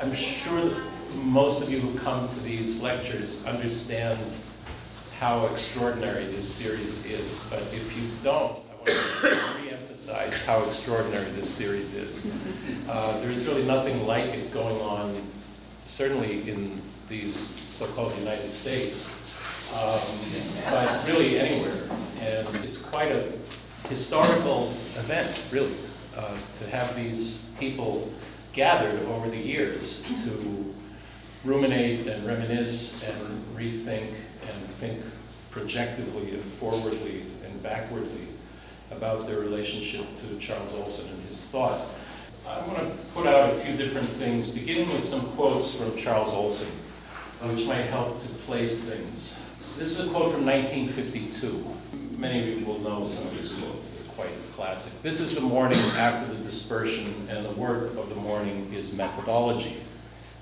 I'm sure that most of you who come to these lectures understand how extraordinary this series is, but if you don't, I want to re-emphasize how extraordinary this series is. There's really nothing like it going on, certainly in these so-called United States, but really anywhere. And it's quite a historical event, really, to have these people gathered over the years to ruminate and reminisce and rethink and think projectively and forwardly and backwardly about their relationship to Charles Olson and his thought. I want to put out a few different things, beginning with some quotes from Charles Olson, which might help to place things. This is a quote from 1952. Many of you will know some of these quotes. They're quite classic. This is the morning after the dispersion, and the work of the morning is methodology.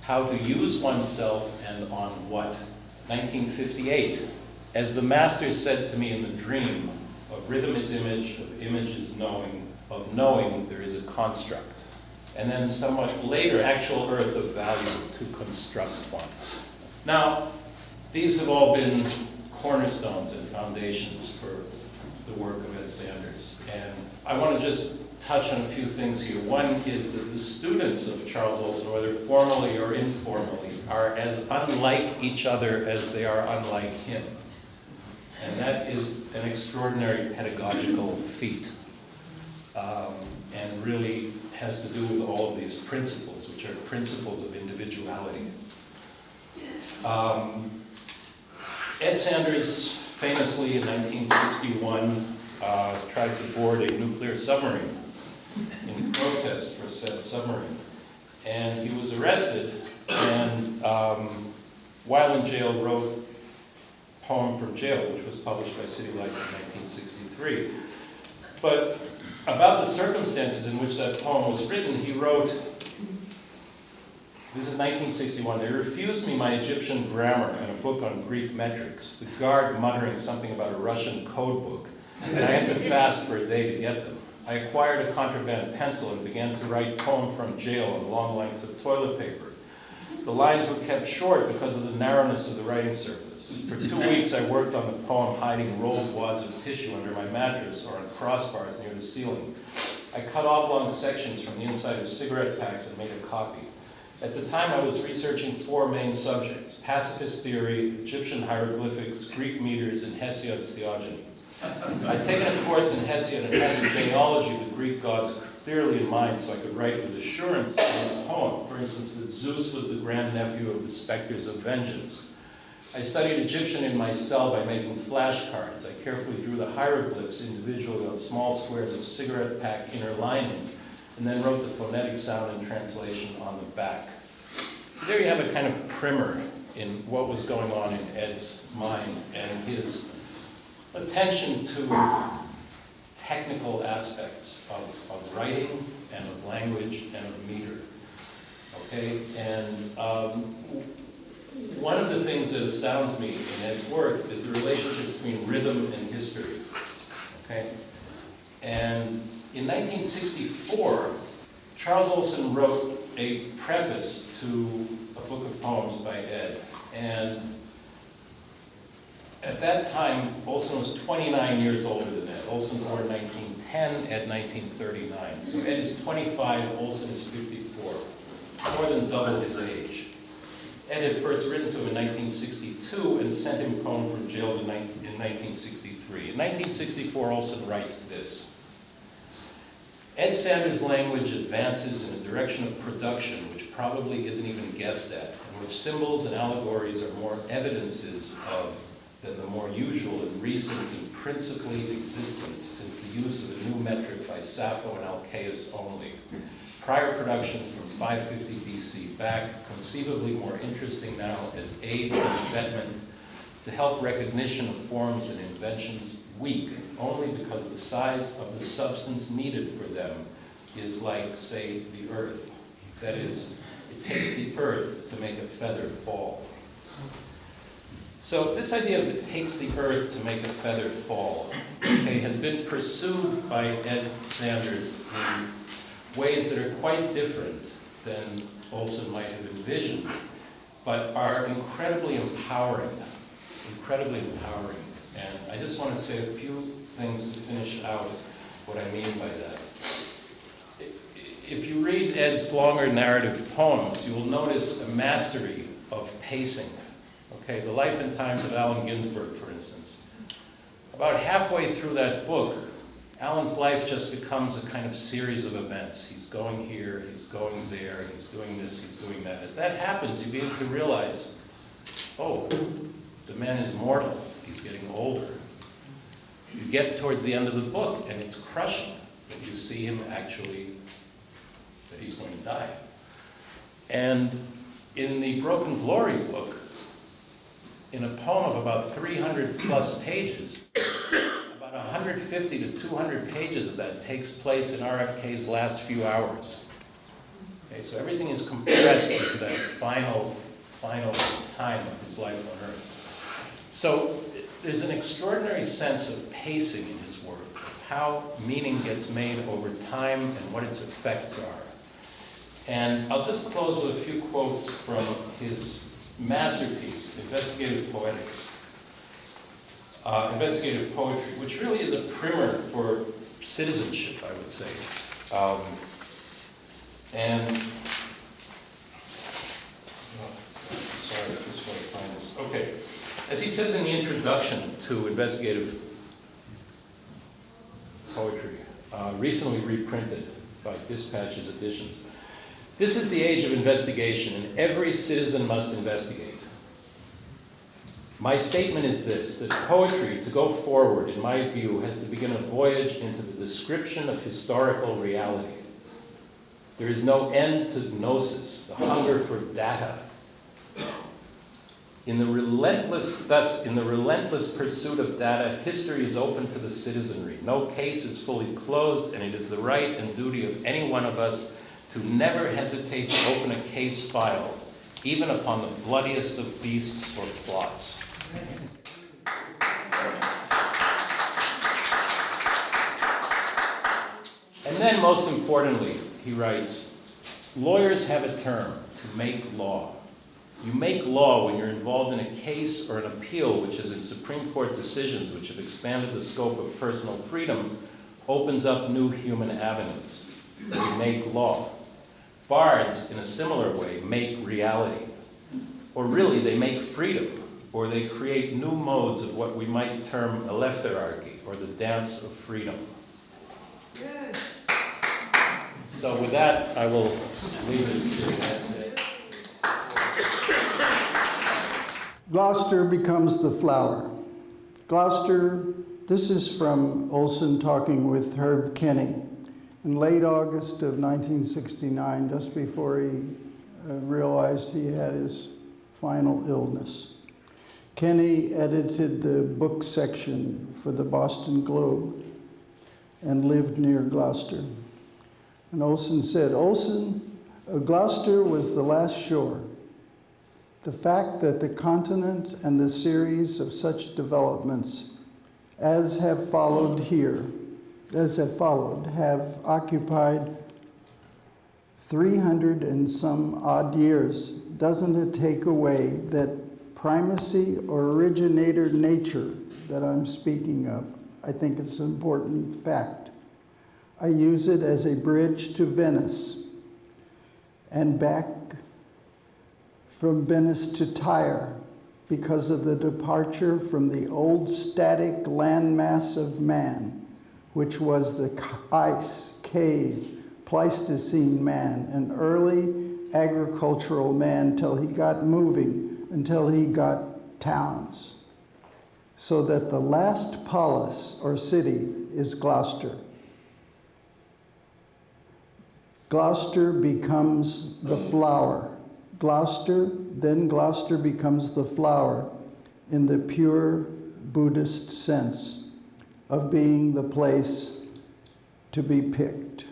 How to use oneself and on what. 1958. As the master said to me in the dream, of rhythm is image, of image is knowing, of knowing there is a construct. And then somewhat later, actual earth of value to construct one. Now, these have all been cornerstones and foundations for the work of Ed Sanders. And I want to just touch on a few things here. One is that the students of Charles Olson, whether formally or informally, are as unlike each other as they are unlike him. And that is an extraordinary pedagogical feat. And really has to do with all of these principles, which are principles of individuality. Ed Sanders famously in 1961 tried to board a nuclear submarine in protest for said submarine. And he was arrested, and while in jail wrote a poem from jail, which was published by City Lights in 1963. But about the circumstances in which that poem was written, he wrote, this is 1961, they refused me my Egyptian grammar and a book on Greek metrics, the guard muttering something about a Russian code book, and I had to fast for a day to get them. I acquired a contraband pencil and began to write poem from jail on long lengths of toilet paper. The lines were kept short because of the narrowness of the writing surface. For 2 weeks I worked on the poem hiding rolled wads of tissue under my mattress or on crossbars near the ceiling. I cut oblong sections from the inside of cigarette packs and made a copy. At the time I was researching 4 main subjects: pacifist theory, Egyptian hieroglyphics, Greek meters, and Hesiod's theogony. I'd taken a course in Hesiod and had the genealogy of the Greek gods clearly in mind so I could write with assurance in the poem. For instance, that Zeus was the grandnephew of the specters of vengeance. I studied Egyptian in my cell by making flashcards. I carefully drew the hieroglyphs individually on small squares of cigarette pack inner linings, and then wrote the phonetic sound and translation on the back. So there you have a kind of primer in what was going on in Ed's mind and his attention to technical aspects of writing and of language and of meter. Okay, and one of the things that astounds me in Ed's work is the relationship between rhythm and history. Okay, and in 1964, Charles Olson wrote a preface to a book of poems by Ed, and at that time, Olson was 29 years older than Ed. Olson born 1910, Ed 1939. So Ed is 25, Olson is 54, more than double his age. Ed had first written to him in 1962 and sent him a poem from jail in 1963. In 1964, Olson writes this: Ed Sanders' language advances in a direction of production which probably isn't even guessed at, in which symbols and allegories are more evidences of than the more usual and recent and principally existent, since the use of a new metric by Sappho and Alcaeus only. Prior production from 550 BC back, conceivably more interesting now as aid and abetment to help recognition of forms and inventions weak only because the size of the substance needed for them is like, say, the earth. That is, it takes the earth to make a feather fall. So this idea of it takes the earth to make a feather fall, okay, has been pursued by Ed Sanders in ways that are quite different than Olson might have envisioned, but are incredibly empowering, incredibly empowering. And I just want to say a few things to finish out what I mean by that. If you read Ed's longer narrative poems, you will notice a mastery of pacing. Okay, The Life and Times of Allen Ginsberg, for instance. About halfway through that book, Allen's life just becomes a kind of series of events. He's going here, he's going there, he's doing this, he's doing that. As that happens, you begin to realize, oh, the man is mortal, he's getting older. You get towards the end of the book, and it's crushing that you see him actually, that he's going to die. And in the Broken Glory book, in a poem of about 300 plus pages, about 150 to 200 pages of that takes place in RFK's last few hours. Okay, so everything is compressed into that final time of his life on Earth. So there's an extraordinary sense of pacing in his work, of how meaning gets made over time and what its effects are. And I'll just close with a few quotes from his masterpiece, Investigative Poetics, Investigative Poetry, which really is a primer for citizenship, I would say. Sorry, I just want to find this. Okay. As he says in the introduction to Investigative Poetry, recently reprinted by Dispatch's editions, this is the age of investigation, and every citizen must investigate. My statement is this, that poetry, to go forward, in my view, has to begin a voyage into the description of historical reality. There is no end to gnosis, the hunger for data. In the relentless pursuit of data, history is open to the citizenry. No case is fully closed, and it is the right and duty of any one of us to never hesitate to open a case file, even upon the bloodiest of beasts or plots. And then, most importantly, he writes, lawyers have a term, to make law. You make law when you're involved in a case or an appeal, which is in Supreme Court decisions which have expanded the scope of personal freedom, opens up new human avenues. We make law. Bards, in a similar way, make reality. Or really, they make freedom, or they create new modes of what we might term eleftherarchy, or the dance of freedom. Yes. So with that, I will leave it to you. Gloucester becomes the flower. Gloucester, this is from Olson talking with Herb Kenny in late August of 1969, just before he realized he had his final illness. Kenny edited the book section for the Boston Globe and lived near Gloucester. And Olson said, Gloucester was the last shore. The fact that the continent and the series of such developments as have followed have occupied 300 and some odd years. Doesn't it take away that primacy or originator nature that I'm speaking of? I think it's an important fact. I use it as a bridge to Venice and back from Venice to Tyre because of the departure from the old static landmass of man, which was the ice, cave, Pleistocene man, an early agricultural man till he got moving, until he got towns. So that the last polis or city is Gloucester. Gloucester becomes the flower. Then Gloucester becomes the flower in the pure Buddhist sense of being the place to be picked.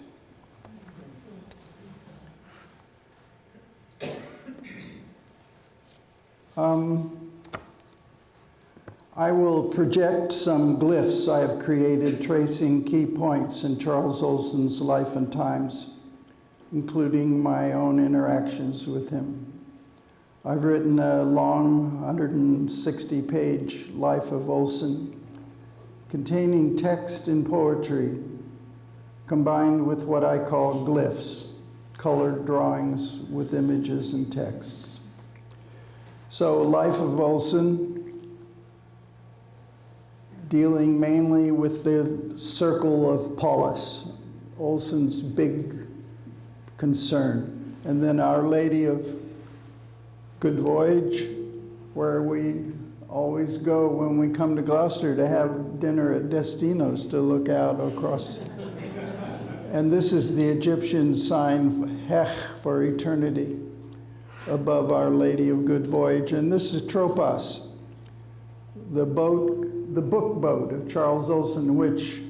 I will project some glyphs I have created tracing key points in Charles Olson's life and times. including my own interactions with him. I've written a long 160-page Life of Olson, containing text and poetry, combined with what I call glyphs, colored drawings with images and texts. So, Life of Olson, dealing mainly with the circle of Paulus, Olson's big concern. And then Our Lady of Good Voyage, where we always go when we come to Gloucester to have dinner at Destino's to look out across. And this is the Egyptian sign, Hech, for eternity, above Our Lady of Good Voyage. And this is Tropos, the book boat of Charles Olson, which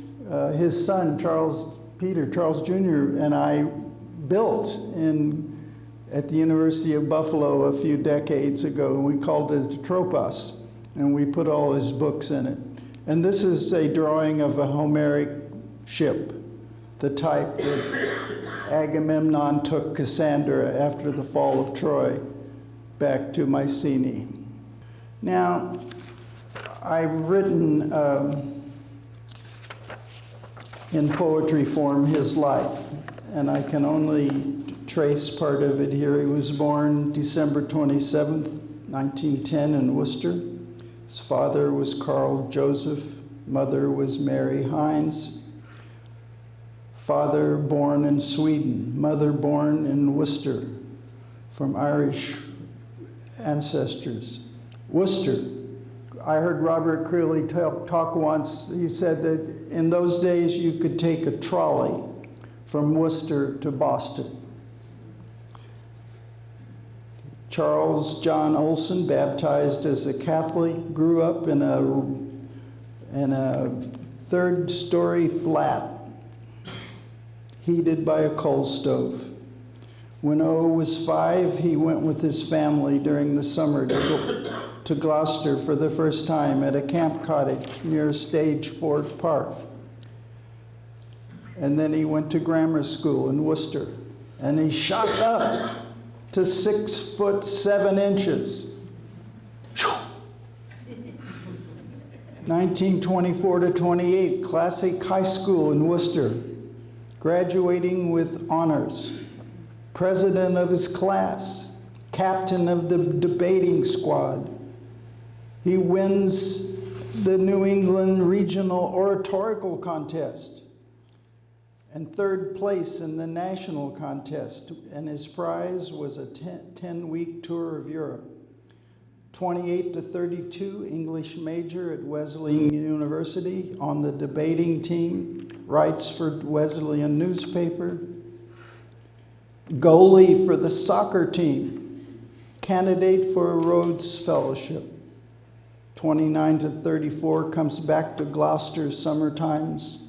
his son, Charles Jr., and I built at the University of Buffalo a few decades ago, and we called it Tropos, and we put all his books in it. And this is a drawing of a Homeric ship, the type that Agamemnon took Cassandra after the fall of Troy back to Mycenae. Now, I've written in poetry form his life, and I can only trace part of it here. He was born December 27th, 1910 in Worcester. His father was Carl Joseph, mother was Mary Hines. Father born in Sweden, mother born in Worcester, from Irish ancestors. Worcester. I heard Robert Creeley talk once. He said that in those days you could take a trolley from Worcester to Boston. Charles John Olson, baptized as a Catholic, grew up in a third-story flat heated by a coal stove. When O was 5, he went with his family during the summer to Gloucester for the first time at a camp cottage near Stageford Park. And then he went to grammar school in Worcester, and he shot up to 6'7". 1924 to 28, Classic High School in Worcester, graduating with honors, president of his class, captain of the debating squad. He wins the New England Regional Oratorical Contest and third place in the national contest, and his prize was a 10-week tour of Europe. 28 to 32, English major at Wesleyan University, on the debating team, writes for Wesleyan newspaper, goalie for the soccer team, candidate for a Rhodes Fellowship. 29 to 34, comes back to Gloucester summer times,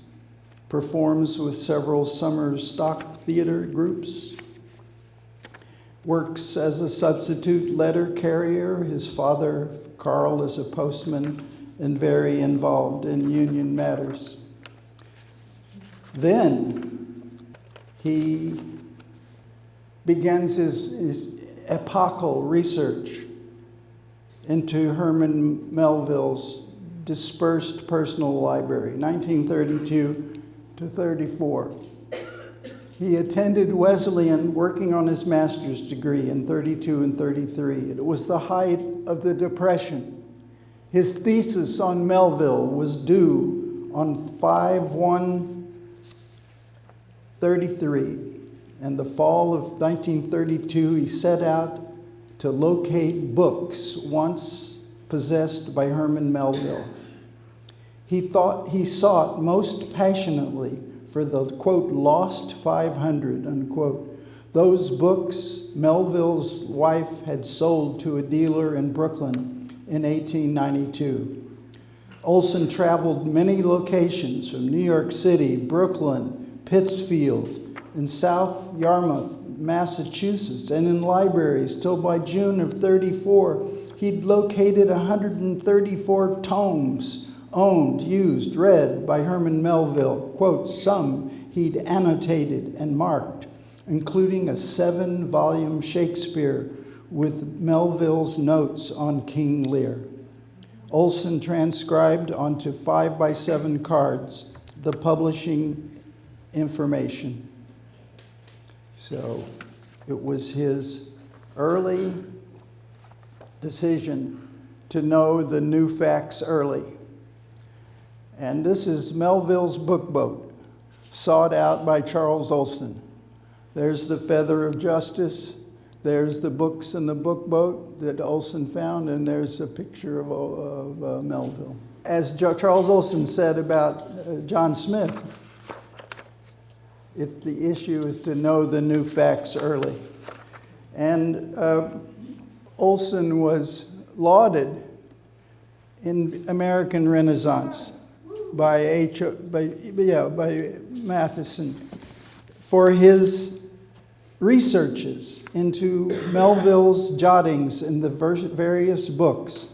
performs with several summer stock theater groups, works as a substitute letter carrier. His father, Carl, is a postman and very involved in union matters. Then he begins his epochal research into Herman Melville's dispersed personal library, 1932 to 34. He attended Wesleyan, working on his master's degree in 32 and 33. It was the height of the Depression. His thesis on Melville was due on 5/1/33. In the fall of 1932, he set out to locate books once possessed by Herman Melville. He sought most passionately for the, quote, lost 500, unquote. Those books Melville's wife had sold to a dealer in Brooklyn in 1892. Olson traveled many locations from New York City, Brooklyn, Pittsfield, and South Yarmouth, Massachusetts, and in libraries till by June of 34, he'd located 134 tomes owned, used, read by Herman Melville. Quote, some he'd annotated and marked, including a 7-volume Shakespeare with Melville's notes on King Lear. Olson transcribed onto 5x7 cards the publishing information. So it was his early decision to know the new facts early. And this is Melville's book boat, sought out by Charles Olson. There's the Feather of Justice. There's the books in the book boat that Olson found, and there's a picture of Melville. As Charles Olson said about John Smith, the issue is to know the new facts early. And Olson was lauded in American Renaissance by Matheson for his researches into Melville's jottings in the various books,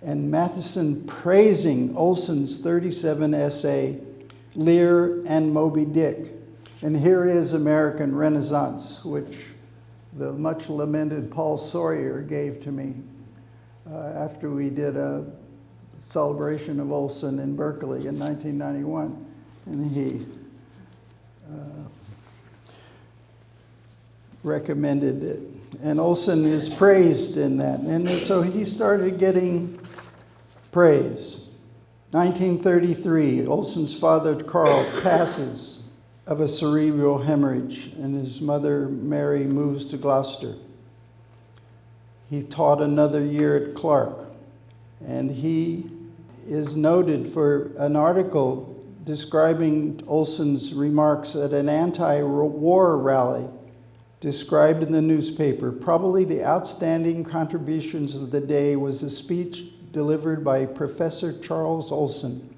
and Matheson praising Olson's 37 essay, Lear and Moby Dick. And here is American Renaissance, which the much lamented Paul Sawyer gave to me after we did a celebration of Olson in Berkeley in 1991. And he recommended it. And Olson is praised in that. And so he started getting praise. 1933, Olson's father, Carl, passes of a cerebral hemorrhage, and his mother, Mary, moves to Gloucester. He taught another year at Clark, and he is noted for an article describing Olson's remarks at an anti-war rally, described in the newspaper. Probably the outstanding contributions of the day was a speech delivered by Professor Charles Olson,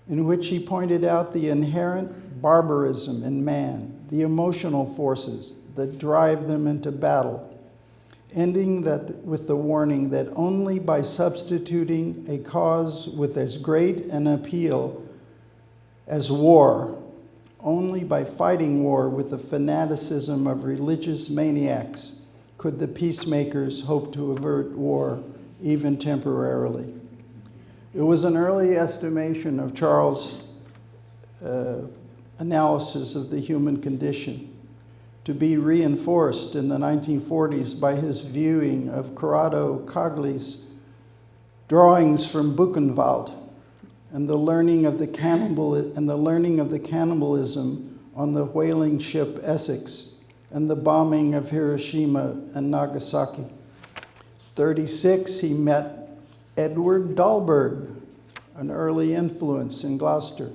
in which he pointed out the inherent barbarism in man, the emotional forces that drive them into battle, ending with the warning that only by substituting a cause with as great an appeal as war, only by fighting war with the fanaticism of religious maniacs, could the peacemakers hope to avert war, even temporarily. It was an early estimation of Charles' analysis of the human condition, to be reinforced in the 1940s by his viewing of Corrado Cagli's drawings from Buchenwald and the learning of the cannibalism on the whaling ship Essex and the bombing of Hiroshima and Nagasaki. 1936, he met Edward Dahlberg, an early influence in Gloucester.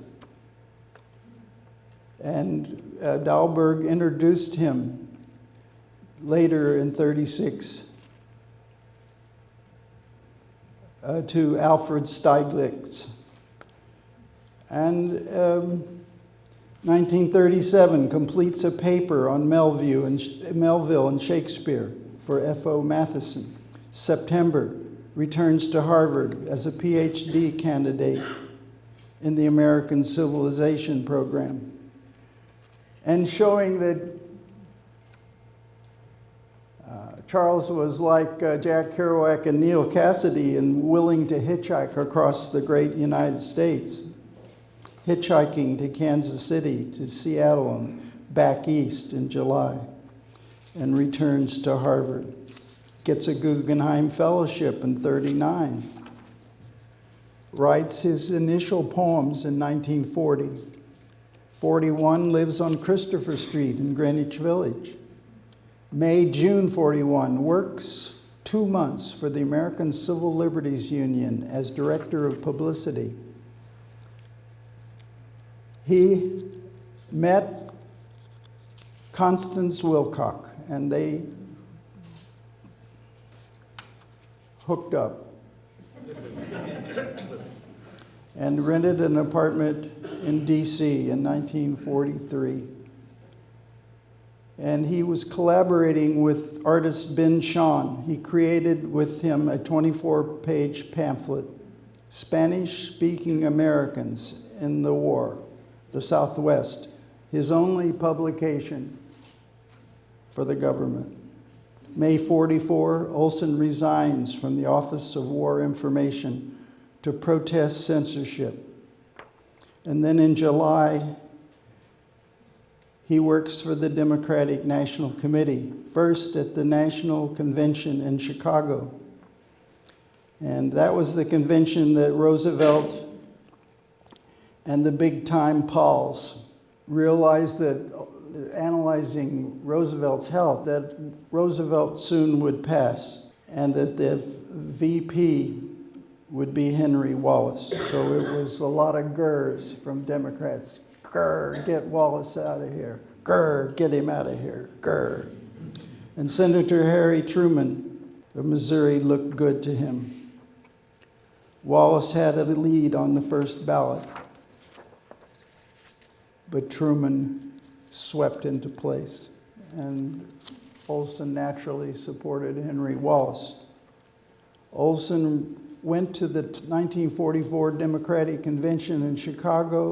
And Dahlberg introduced him later in 1936 to Alfred Stieglitz. And 1937 completes a paper on Melville and Shakespeare for F.O. Matheson. September, returns to Harvard as a PhD candidate in the American Civilization program, and showing that Charles was like Jack Kerouac and Neil Cassidy and willing to hitchhike across the great United States, hitchhiking to Kansas City, to Seattle, and back east in July, and returns to Harvard. Gets a Guggenheim Fellowship in 1939. Writes his initial poems in 1940. 41, lives on Christopher Street in Greenwich Village. May, June 41, works 2 months for the American Civil Liberties Union as director of publicity. He met Constance Wilcock, and they hooked up and rented an apartment in D.C. in 1943. And he was collaborating with artist Ben Shahn. He created with him a 24-page pamphlet, Spanish-Speaking Americans in the War, the Southwest, his only publication for the government. May 44, Olson resigns from the Office of War Information to protest censorship. And then in July, he works for the Democratic National Committee, first at the National Convention in Chicago. And that was the convention that Roosevelt and the big-time Pauls realized that, analyzing Roosevelt's health, that Roosevelt soon would pass, and that the VP would be Henry Wallace. So it was a lot of grrs from Democrats. Grr, get Wallace out of here. Grr, get him out of here. Grr. And Senator Harry Truman of Missouri looked good to him. Wallace had a lead on the first ballot, but Truman swept into place, and Olson naturally supported Henry Wallace. Olson went to the 1944 Democratic Convention in Chicago,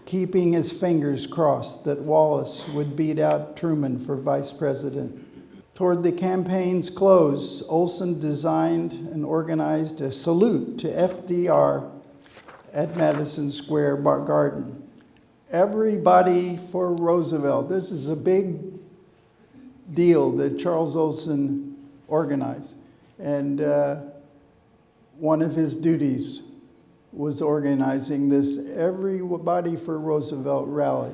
keeping his fingers crossed that Wallace would beat out Truman for vice president. Toward the campaign's close, Olson designed and organized a salute to FDR at Madison Square Garden. Everybody for Roosevelt. This is a big deal that Charles Olson organized. And one of his duties was organizing this Everybody for Roosevelt rally.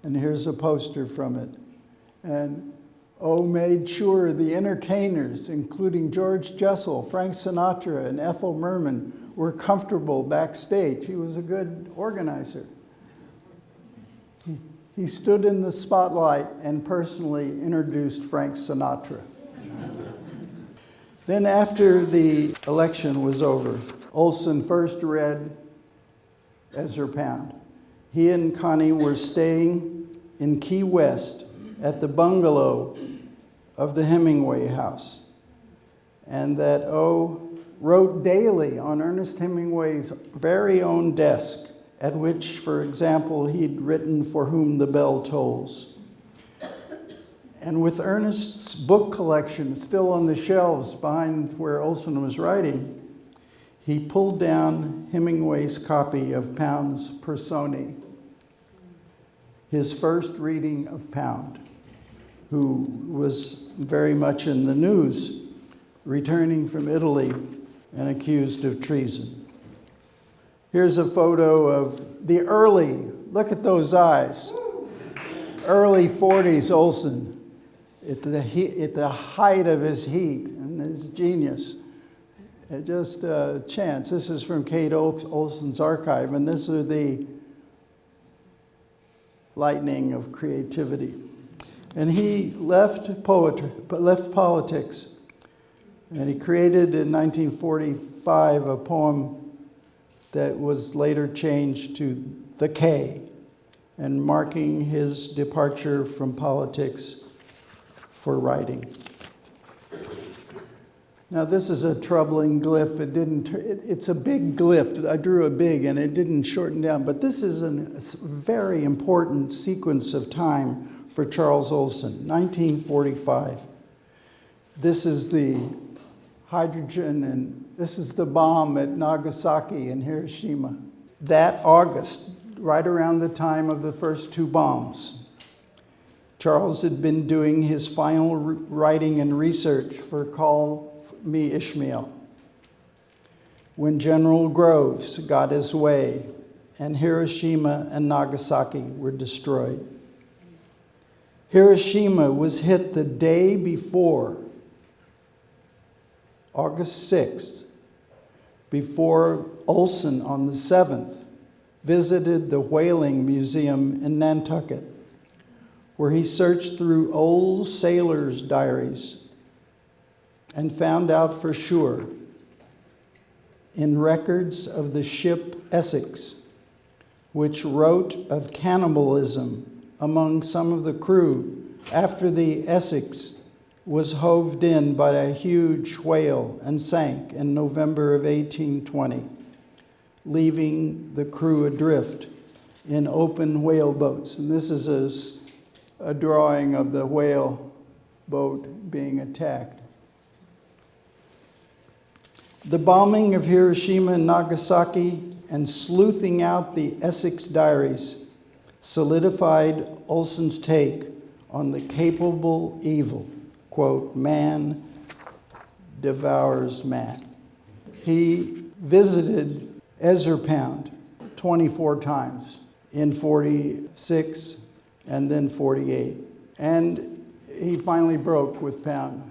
And here's a poster from it. And made sure the entertainers, including George Jessel, Frank Sinatra, and Ethel Merman, were comfortable backstage. He was a good organizer. He stood in the spotlight and personally introduced Frank Sinatra. Then after the election was over, Olson first read Ezra Pound. He and Connie were staying in Key West at the bungalow of the Hemingway house. And that wrote daily on Ernest Hemingway's very own desk, at which, for example, he'd written For Whom the Bell Tolls. And with Ernest's book collection still on the shelves behind where Olson was writing, he pulled down Hemingway's copy of Pound's Personae, his first reading of Pound, who was very much in the news, returning from Italy and accused of treason. Here's a photo of the look at those eyes, early 40s Olson, at the height of his heat and his genius. Just a chance. This is from Kate Olson's archive, and this is the lightning of creativity. And he left politics, and he created in 1945 a poem that was later changed to The K, and marking his departure from politics for writing. Now this is a troubling glyph. It's a big glyph. I drew a big and it didn't shorten down, but this is a very important sequence of time for Charles Olson, 1945. This is the hydrogen, and this is the bomb at Nagasaki and Hiroshima. That August, right around the time of the first two bombs, Charles had been doing his final writing and research for Call Me Ishmael, when General Groves got his way and Hiroshima and Nagasaki were destroyed. Hiroshima was hit the day before, August 6th, before Olson on the 7th visited the Whaling Museum in Nantucket, where he searched through old sailors' diaries and found out for sure in records of the ship Essex, which wrote of cannibalism among some of the crew after the Essex was hoved in by a huge whale and sank in November of 1820, leaving the crew adrift in open whaleboats. And this is a drawing of the whale boat being attacked. The bombing of Hiroshima and Nagasaki and sleuthing out the Essex diaries solidified Olson's take on the capable evil. Quote, man devours man. He visited Ezra Pound 24 times in 46 and then 48. And he finally broke with Pound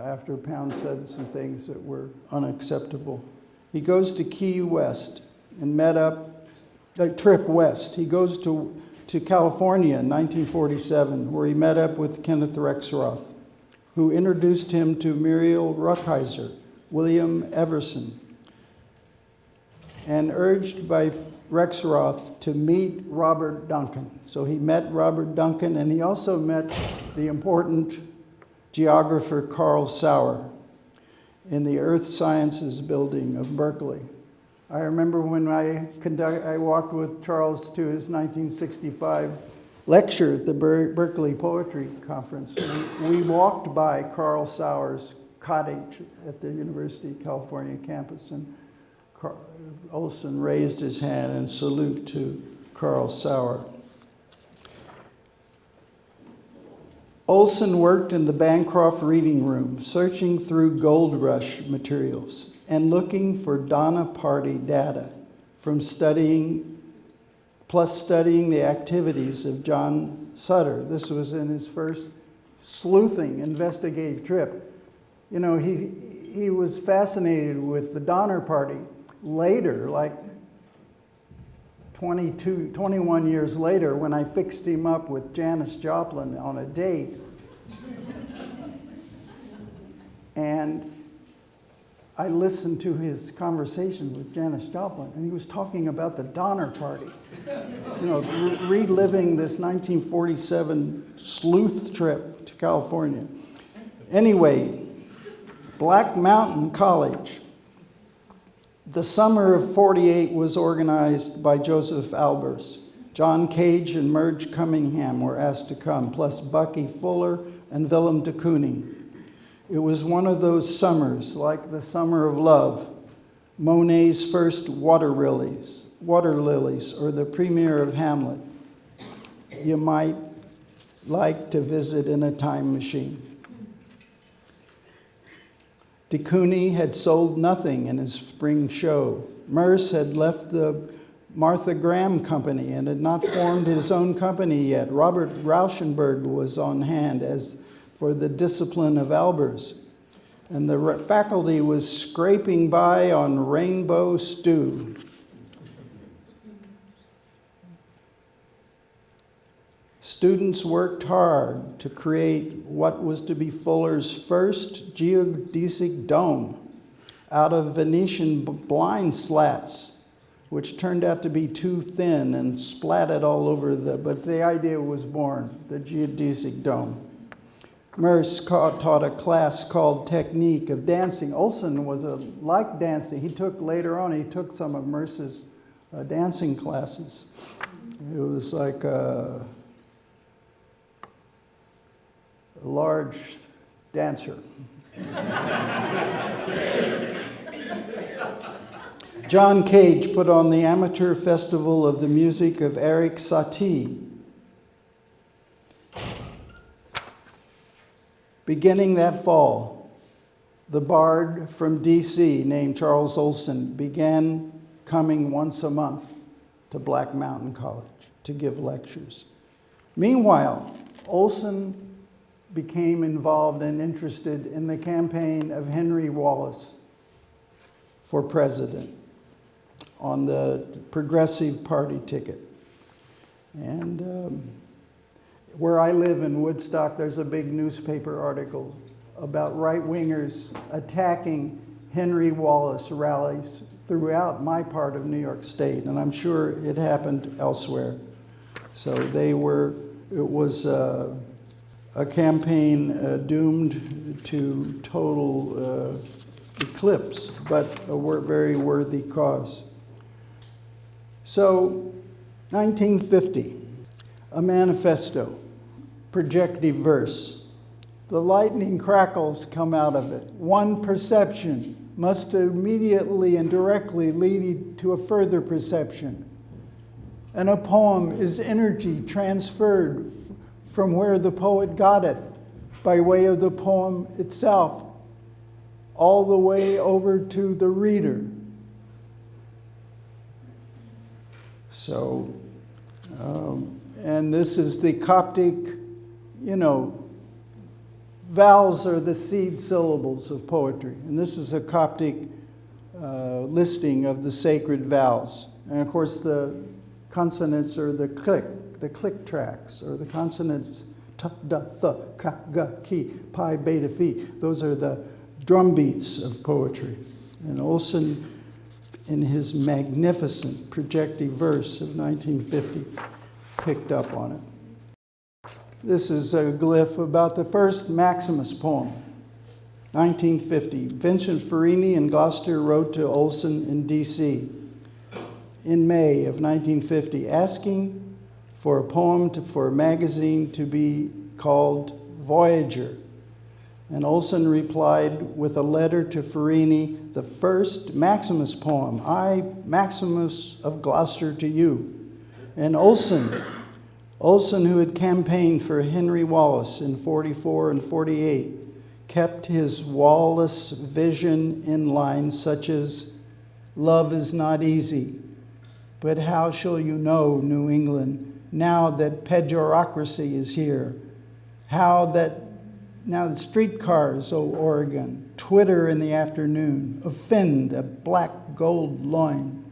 after Pound said some things that were unacceptable. He goes to Key West and met up, Trip West. He goes to California in 1947, where he met up with Kenneth Rexroth, who introduced him to Muriel Rukeyser, William Everson, and urged by Rexroth to meet Robert Duncan. So he met Robert Duncan, and he also met the important geographer Carl Sauer in the Earth Sciences building of Berkeley. I remember when I walked with Charles to his 1965 lecture at the Berkeley Poetry Conference. We walked by Carl Sauer's cottage at the University of California campus, and Olson raised his hand in salute to Carl Sauer. Olson worked in the Bancroft Reading Room, searching through Gold Rush materials and looking for Donner Party data from studying the activities of John Sutter. This was in his first sleuthing investigative trip. You know, he was fascinated with the Donner Party. Later, like 21 years later, when I fixed him up with Janis Joplin on a date, and I listened to his conversation with Janis Joplin, and he was talking about the Donner Party. You know, reliving this 1947 sleuth trip to California. Anyway, Black Mountain College. The summer of '48 was organized by Joseph Albers. John Cage and Merge Cunningham were asked to come, plus Bucky Fuller and Willem de Kooning. It was one of those summers, like the Summer of Love, Monet's first Water Lilies, or the premiere of Hamlet. You might like to visit in a time machine. De Kooning had sold nothing in his spring show. Merce had left the Martha Graham Company and had not formed his own company yet. Robert Rauschenberg was on hand as for the discipline of Albers. And the faculty was scraping by on rainbow stew. Students worked hard to create what was to be Fuller's first geodesic dome out of Venetian blind slats, which turned out to be too thin and splatted all over but the idea was born, the geodesic dome. Merce taught a class called Technique of Dancing. Olson liked dancing. He took some of Merce's dancing classes. It was like a large dancer. John Cage put on the Amateur Festival of the Music of Eric Satie. Beginning that fall, the bard from D.C. named Charles Olson began coming once a month to Black Mountain College to give lectures. Meanwhile, Olson became involved and interested in the campaign of Henry Wallace for president on the Progressive Party ticket. And where I live in Woodstock, there's a big newspaper article about right-wingers attacking Henry Wallace rallies throughout my part of New York State, and I'm sure it happened elsewhere. So it was a campaign doomed to total eclipse, but a very worthy cause. So, 1950, a manifesto, projective verse. the lightning crackles come out of it. One perception must immediately and directly lead to a further perception. And a poem is energy transferred from where the poet got it, by way of the poem itself, all the way over to the reader. So, and this is the Coptic, vowels are the seed syllables of poetry. And this is a Coptic listing of the sacred vowels. And of course, the consonants are the click tracks, or the consonants t, d, th, ka, ga, ki, pi, beta, phi. Those are the drum beats of poetry. And Olson, in his magnificent projective verse of 1950, picked up on it. This is a glyph about the first Maximus poem, 1950. Vincent Farini in Gloucester wrote to Olson in D.C. in May of 1950, asking for a poem for a magazine to be called Voyager. And Olson replied with a letter to Farini, the first Maximus poem, I, Maximus of Gloucester, to you. And Olson, who had campaigned for Henry Wallace in 44 and 48, kept his Wallace vision in lines such as, love is not easy, but how shall you know, New England, now that pejorocracy is here? Now the streetcars, O Oregon, twitter in the afternoon, offend a black gold loin.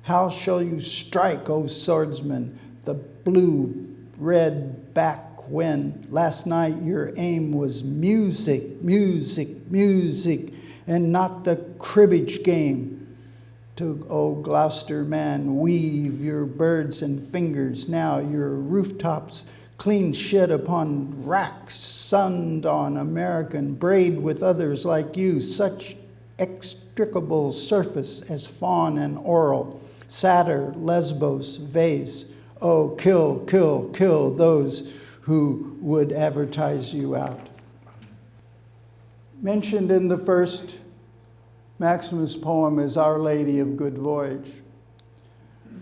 How shall you strike, O swordsman, the blue-red back when last night your aim was music, music, music, and not the cribbage game? To, O Gloucester man, weave your birds and fingers now, your rooftops clean shed upon racks, sunned on American, braid with others like you, such extricable surface as fawn and oral, satyr, Lesbos, vase. Oh, kill, kill, kill those who would advertise you out. Mentioned in the first Maximus poem is Our Lady of Good Voyage.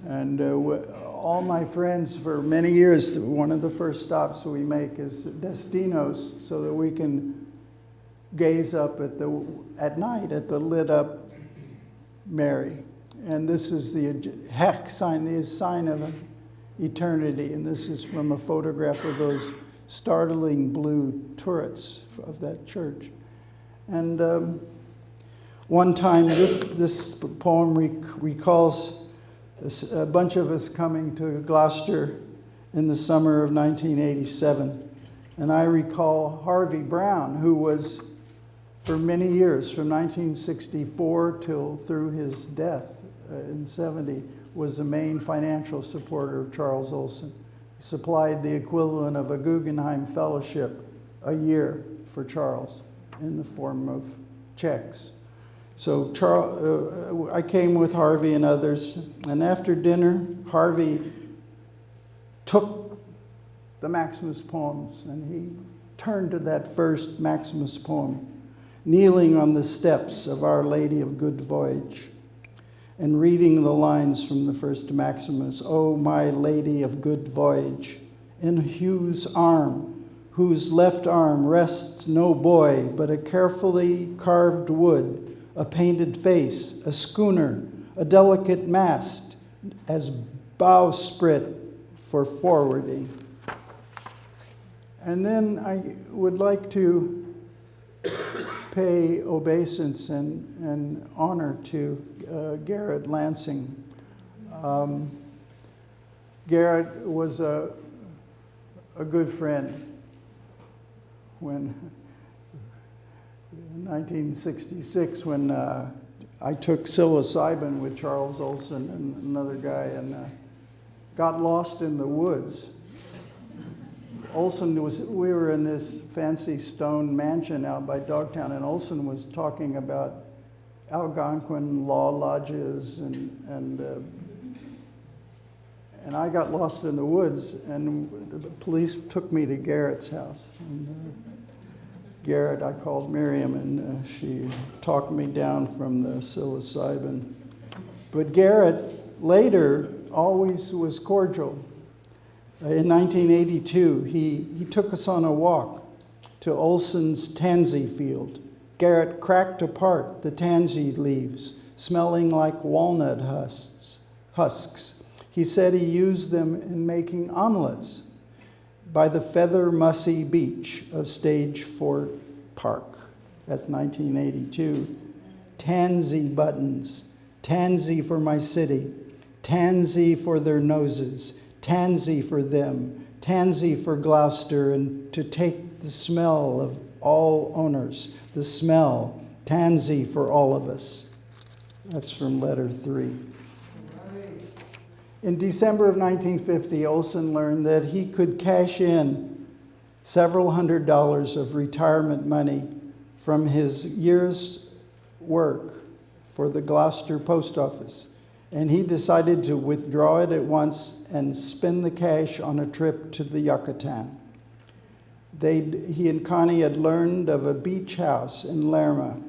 And all my friends for many years, one of the first stops we make is Destinos, so that we can gaze up at night at the lit up Mary. And this is the heck sign, the sign of eternity. And this is from a photograph of those startling blue turrets of that church. And one time, this poem recalls a bunch of us coming to Gloucester in the summer of 1987. And I recall Harvey Brown, who was, for many years, from 1964 till through his death in 70, was the main financial supporter of Charles Olson. He supplied the equivalent of a Guggenheim Fellowship a year for Charles in the form of checks. So I came with Harvey and others, and after dinner, Harvey took the Maximus poems, and he turned to that first Maximus poem, kneeling on the steps of Our Lady of Good Voyage, and reading the lines from the first Maximus, O my Lady of Good Voyage, in whose left arm rests no boy, but a carefully carved wood, a painted face, a schooner, a delicate mast, as bowsprit for forwarding. And then I would like to pay obeisance and honor to Garrett Lansing. Garrett was a good friend when in 1966, when I took psilocybin with Charles Olson and another guy and got lost in the woods. We were in this fancy stone mansion out by Dogtown, and Olson was talking about Algonquin law lodges, and I got lost in the woods, and the police took me to Garrett's house. And, Garrett, I called Miriam, and she talked me down from the psilocybin. But Garrett later always was cordial. In 1982, he took us on a walk to Olson's tansy field. Garrett cracked apart the tansy leaves, smelling like walnut husks. He said he used them in making omelets by the feather mussy beach of Stage Fort Park. That's 1982. Tansy buttons, tansy for my city, tansy for their noses, tansy for them, tansy for Gloucester, and to take the smell of all owners, the smell, tansy for all of us. That's from letter 3. In December of 1950, Olson learned that he could cash in several $100s of retirement money from his year's work for the Gloucester post office. And he decided to withdraw it at once and spend the cash on a trip to the Yucatan. He and Connie had learned of a beach house in Lerma,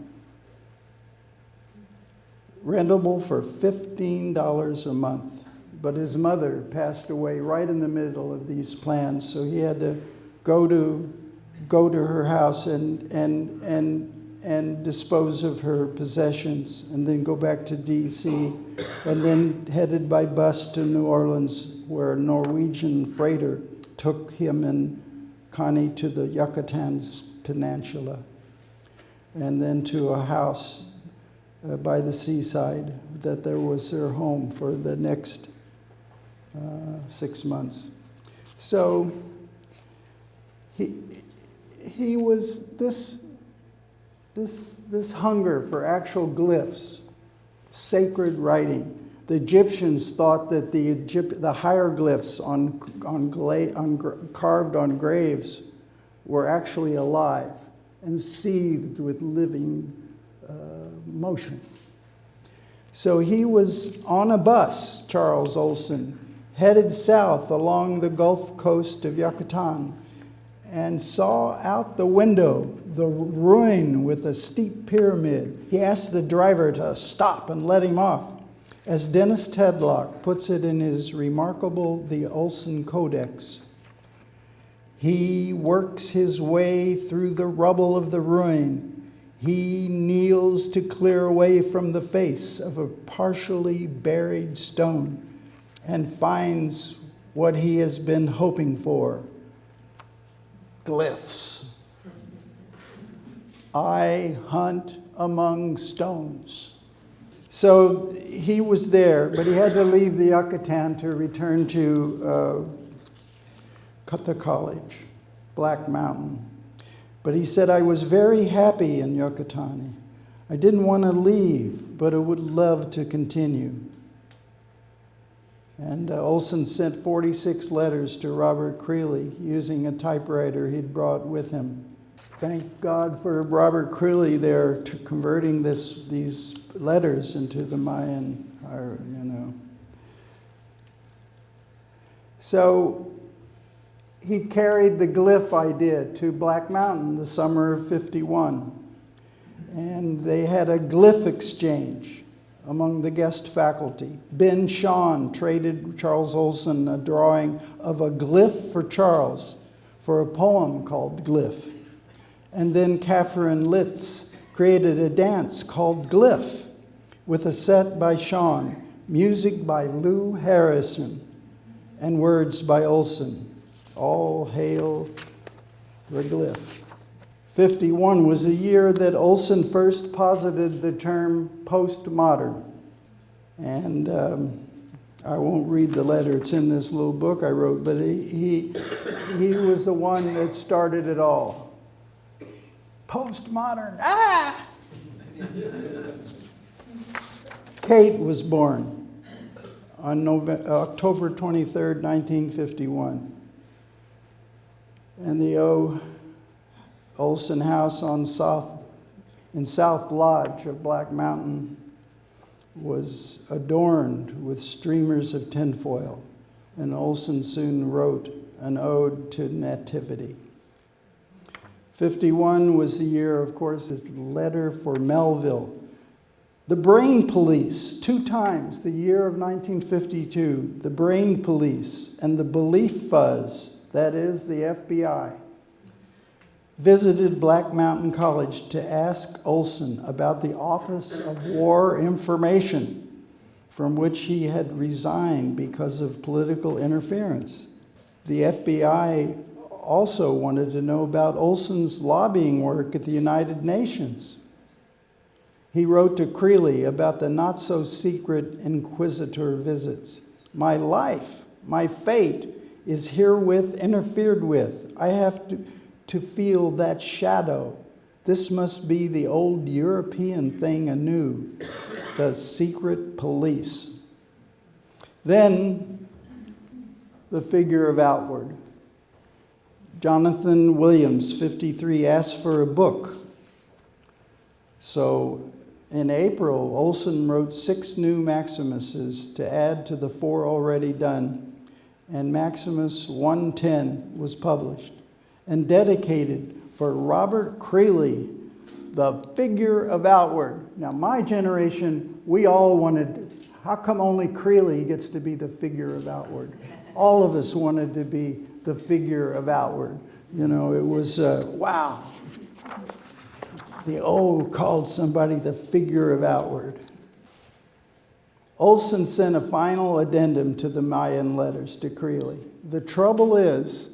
rentable for $15 a month. But his mother passed away right in the middle of these plans, so he had to go to her house and dispose of her possessions, and then go back to D.C., and then headed by bus to New Orleans, where a Norwegian freighter took him and Connie to the Yucatan Peninsula, and then to a house by the seaside that there was their home for the next 6 months. So he was this hunger for actual glyphs, sacred writing. The Egyptians thought that the hieroglyphs carved on graves were actually alive and seethed with living motion. So he was on a bus, Charles Olson, headed south along the Gulf Coast of Yucatan, and saw out the window the ruin with a steep pyramid. He asked the driver to stop and let him off. As Dennis Tedlock puts it in his remarkable The Olson Codex, he works his way through the rubble of the ruin. He kneels to clear away from the face of a partially buried stone and finds what he has been hoping for: glyphs. I hunt among stones. So he was there, but he had to leave the Yucatan to return to the college, Black Mountain. But he said, I was very happy in Yucatan. I didn't want to leave, but I would love to continue. And Olson sent 46 letters to Robert Creeley using a typewriter he'd brought with him. Thank God for Robert Creeley there converting these letters into the Mayan, So he carried the glyph idea to Black Mountain the summer of '51. And they had a glyph exchange among the guest faculty. Ben Shawn traded Charles Olson a drawing of a glyph for Charles for a poem called Glyph. And then Catherine Litz created a dance called Glyph with a set by Shawn, music by Lou Harrison, and words by Olson. All hail the glyph. 51 was the year that Olson first posited the term postmodern. And I won't read the letter, it's in this little book I wrote, but he was the one that started it all. Postmodern, ah! Kate was born on October 23rd, 1951. And the Olson house in South Lodge of Black Mountain was adorned with streamers of tinfoil, and Olson soon wrote an ode to nativity. '51 was the year, of course, his letter for Melville. The brain police, 2 times, the year of 1952, the brain police and the belief fuzz, that is the FBI, visited Black Mountain College to ask Olson about the Office of War Information, from which he had resigned because of political interference. The FBI also wanted to know about Olson's lobbying work at the United Nations. He wrote to Creeley about the not-so-secret inquisitor visits. "My life, my fate is herewith interfered with. I have to feel that shadow. This must be the old European thing anew, the secret police." Then, the figure of outward. Jonathan Williams, 53, asked for a book. So, in April, Olson wrote 6 new Maximuses to add to the 4 already done, and Maximus 110 was published and dedicated for Robert Creeley, the figure of outward. Now, my generation, we all wanted, how come only Creeley gets to be the figure of outward? All of us wanted to be the figure of outward. You know, it was, wow. The O called somebody the figure of outward. Olson sent a final addendum to the Mayan letters to Creeley. The trouble is,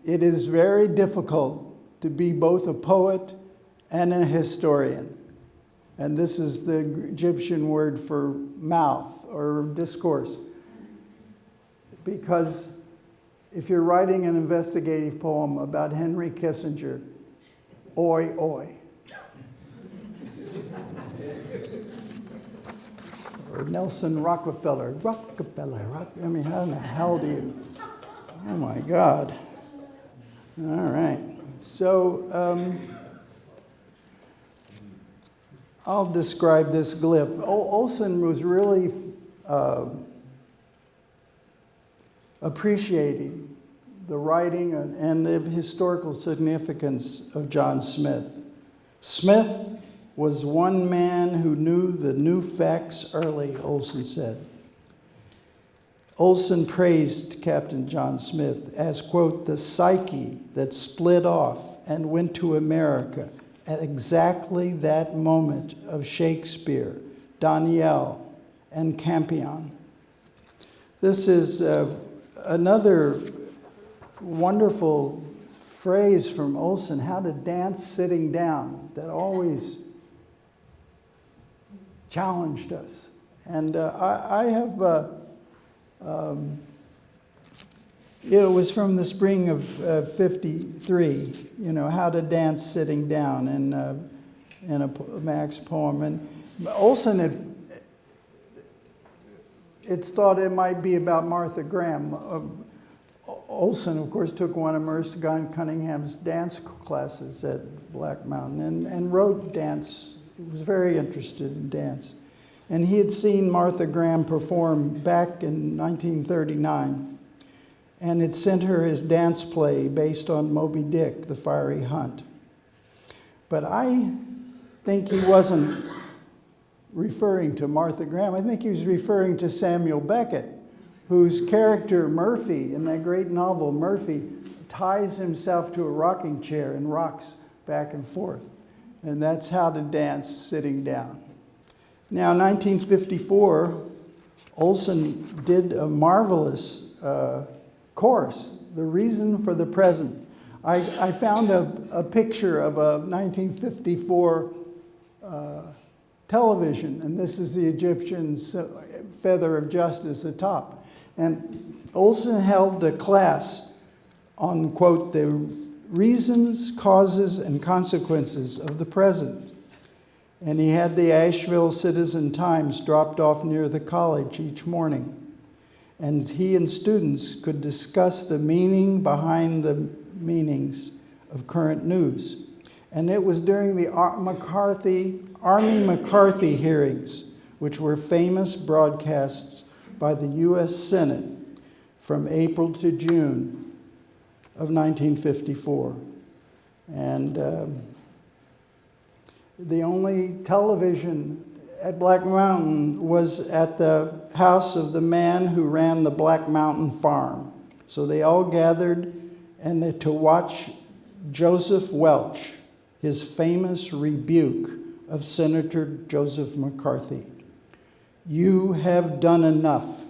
it is very difficult to be both a poet and a historian. And this is the Egyptian word for mouth or discourse. Because if you're writing an investigative poem about Henry Kissinger, oi, oi. Or Nelson Rockefeller, I mean, how in the hell do you, oh my God. All right, so I'll describe this glyph. Olson was really appreciating the writing and the historical significance of John Smith. Smith was one man who knew the new facts early, Olson said. Olson praised Captain John Smith as, quote, the psyche that split off and went to America at exactly that moment of Shakespeare, Daniel, and Campion. This is another wonderful phrase from Olson, how to dance sitting down, that always challenged us. And I have, it was from the spring of 53, you know, how to dance sitting down in a Max poem. And Olson it's thought it might be about Martha Graham. Olson, of course, took one of Merce Cunningham's dance classes at Black Mountain and wrote dance. He was very interested in dance. And he had seen Martha Graham perform back in 1939 and had sent her his dance play based on Moby Dick, The Fiery Hunt. But I think he wasn't referring to Martha Graham. I think he was referring to Samuel Beckett, whose character Murphy, in that great novel Murphy, ties himself to a rocking chair and rocks back and forth. And that's how to dance sitting down. Now, 1954, Olson did a marvelous course, The Reason for the Present. I found a picture of a 1954 television, and this is the Egyptian's feather of justice atop. And Olson held a class on, quote, the reasons, causes, and consequences of the present. And he had the Asheville Citizen Times dropped off near the college each morning. And he and students could discuss the meaning behind the meanings of current news. And it was during the Army McCarthy hearings, which were famous broadcasts by the U.S. Senate from April to June of 1954. And the only television at Black Mountain was at the house of the man who ran the Black Mountain farm. So they all gathered to watch Joseph Welch, his famous rebuke of Senator Joseph McCarthy. "You have done enough.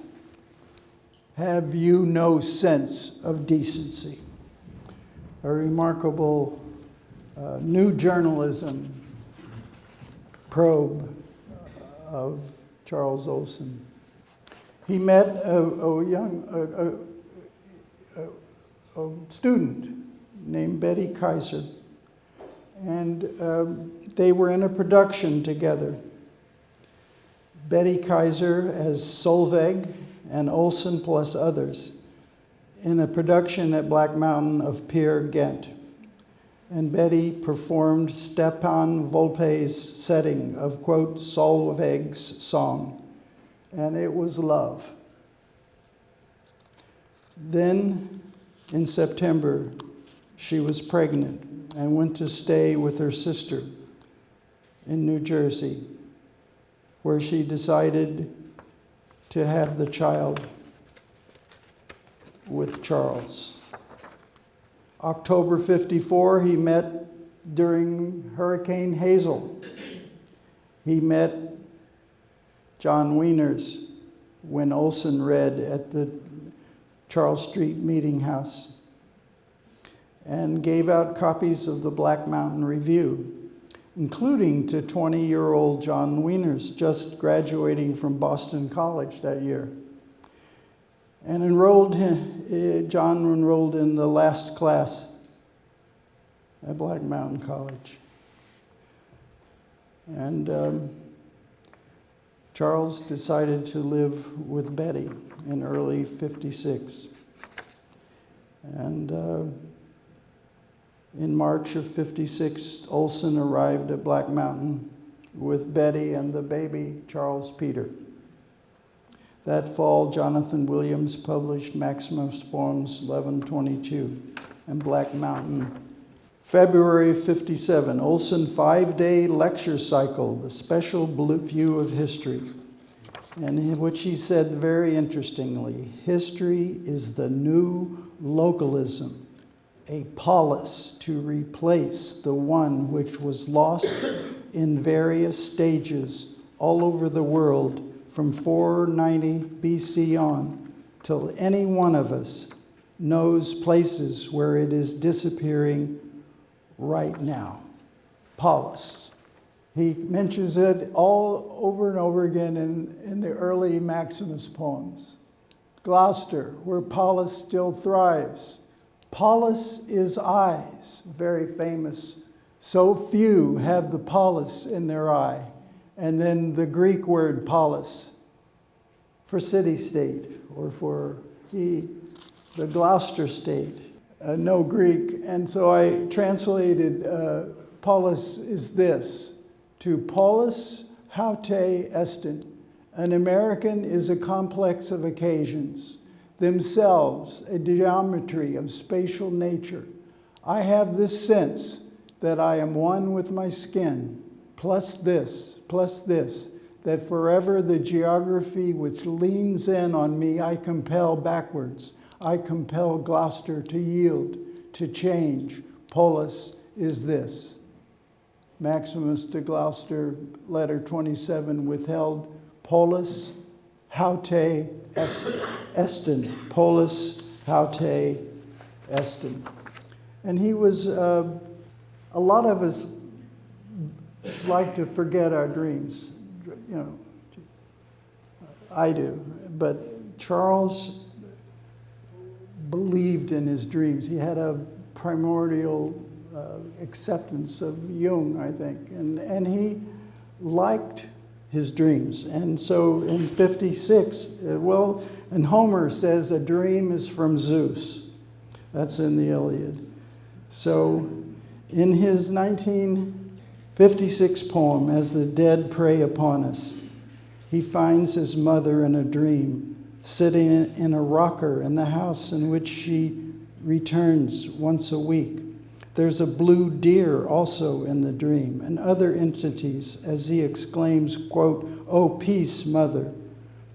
Have you no sense of decency?" A remarkable new journalism probe of Charles Olson. He met a student named Betty Kaiser, and they were in a production together. Betty Kaiser as Solveig and Olson plus others in a production at Black Mountain of Peer Gynt. And Betty performed Stepan Volpe's setting of, quote, Solveig's song, and it was love. Then, in September, she was pregnant and went to stay with her sister in New Jersey, where she decided to have the child with Charles. October 54, he met during Hurricane Hazel. He met John Wieners when Olson read at the Charles Street Meeting House and gave out copies of the Black Mountain Review, including to 20-year-old John Wieners, just graduating from Boston College that year. And John enrolled in the last class at Black Mountain College. And Charles decided to live with Betty in early '56. And in March of '56, Olson arrived at Black Mountain with Betty and the baby, Charles Peter. That fall, Jonathan Williams published Maximus Poems 1122 and Black Mountain. February '57, Olson 5-day lecture cycle, The Special View of History, in which he said very interestingly, history is the new localism, a polis to replace the one which was lost in various stages all over the world from 490 BC on, till any one of us knows places where it is disappearing right now. Polis. He mentions it all over and over again in the early Maximus poems. Gloucester, where polis still thrives. Polis is eyes, very famous. So few have the polis in their eye. And then the Greek word polis for city-state, or for the Gloucester state. No Greek. And so I translated polis is this, to polis haute estin. An American is a complex of occasions, themselves a geometry of spatial nature. I have this sense that I am one with my skin, plus this, that forever the geography which leans in on me I compel backwards. I compel Gloucester to yield, to change. Polis is this. Maximus to Gloucester, letter 27, withheld. Polis haute estin. Polis haute estin. And he was, a lot of us like to forget our dreams. You know, I do. But Charles believed in his dreams. He had a primordial acceptance of Jung, I think. And he liked his dreams. And so in 56, and Homer says a dream is from Zeus. That's in the Iliad. So in his 1956 poem, As the Dead Prey Upon Us, he finds his mother in a dream, sitting in a rocker in the house in which she returns once a week. There's a blue deer also in the dream, and other entities, as he exclaims, quote, "O peace, mother,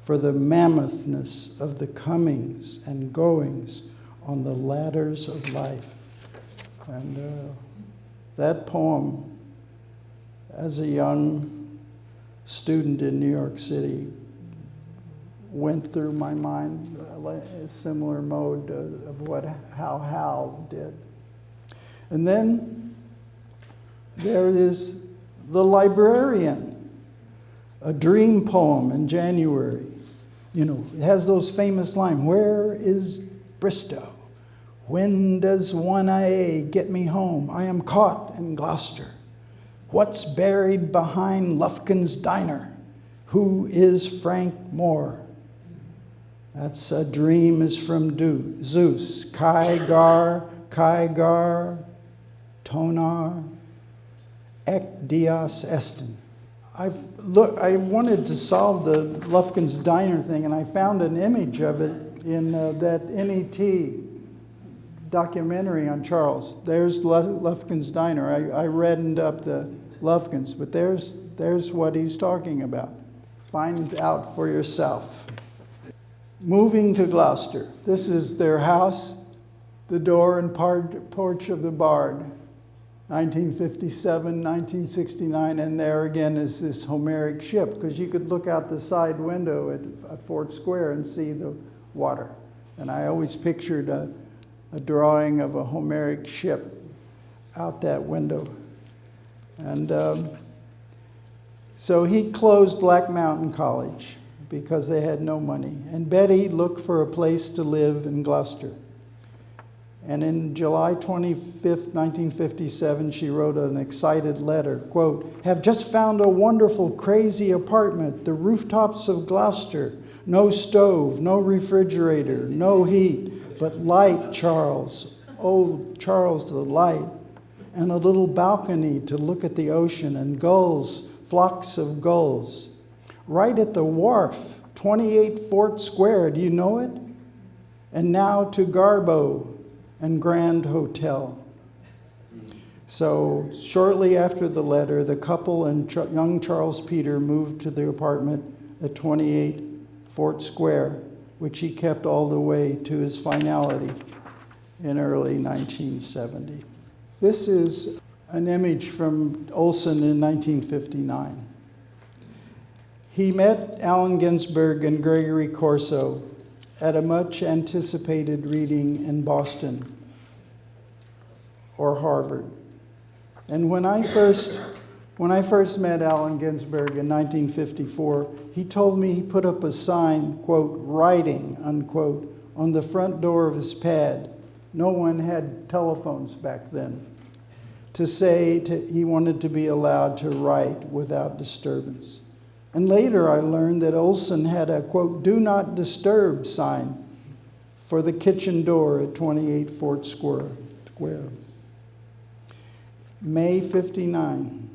for the mammothnesss of the comings and goings on the ladders of life." And that poem, as a young student in New York City, went through my mind a similar mode of how Hal did. And then there is The Librarian, a dream poem in January. You know, it has those famous lines, "Where is Bristow? When does 1IA get me home? I am caught in Gloucester. What's buried behind Lufkin's diner? Who is Frank Moore?" That's a dream is from Zeus. Kai gar, tonar, ek dios estin. I wanted to solve the Lufkin's diner thing, and I found an image of it in that NET documentary on Charles. There's Lufkin's diner. I reddened up the Lufkin's, but there's what he's talking about. Find out for yourself. Moving to Gloucester. This is their house, the door and porch of the Bard, 1957, 1969, and there again is this Homeric ship, because you could look out the side window at Fort Square and see the water. And I always pictured a drawing of a Homeric ship out that window. And so he closed Black Mountain College because they had no money. And Betty looked for a place to live in Gloucester. And in July 25th, 1957, she wrote an excited letter, quote, "Have just found a wonderful, crazy apartment, the rooftops of Gloucester. No stove, no refrigerator, no heat, but light, Charles. Oh, Charles, the light. And a little balcony to look at the ocean and gulls, flocks of gulls. Right at the wharf, 28 Fort Square, do you know it? And now to Garbo and Grand Hotel." So shortly after the letter, the couple and young Charles Peter moved to the apartment at 28 Fort Square, which he kept all the way to his finality in early 1970. This is an image from Olson in 1959. He met Allen Ginsberg and Gregory Corso at a much anticipated reading in Boston or Harvard. And when I first met Allen Ginsberg in 1954, he told me he put up a sign, quote, "writing," unquote, on the front door of his pad. No one had telephones back then. To say he wanted to be allowed to write without disturbance. And later I learned that Olson had a, quote, "do not disturb" sign for the kitchen door at 28 Fort Square. May 59,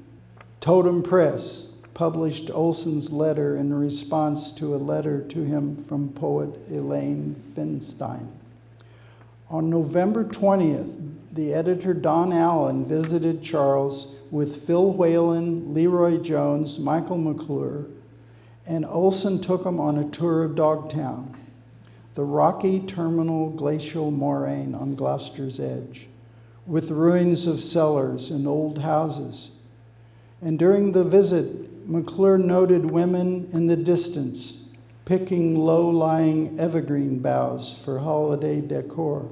Totem Press published Olson's letter in response to a letter to him from poet Elaine Finstein. On November 20th, the editor Don Allen visited Charles with Phil Whalen, Leroy Jones, Michael McClure, and Olson took him on a tour of Dogtown, the rocky terminal glacial moraine on Gloucester's edge, with ruins of cellars and old houses. And during the visit, McClure noted women in the distance picking low-lying evergreen boughs for holiday decor.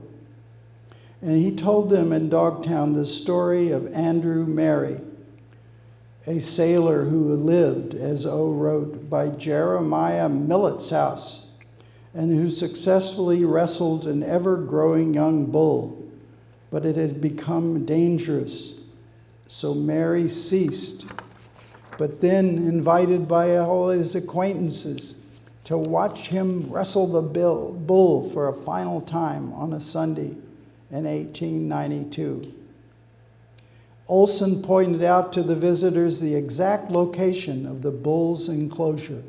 And he told them in Dogtown the story of Andrew Merry, a sailor who lived, as O wrote, by Jeremiah Millet's house, and who successfully wrestled an ever-growing young bull, but it had become dangerous, so Merry ceased, but then invited by all his acquaintances to watch him wrestle the bull for a final time on a Sunday in 1892. Olson pointed out to the visitors the exact location of the bull's enclosure.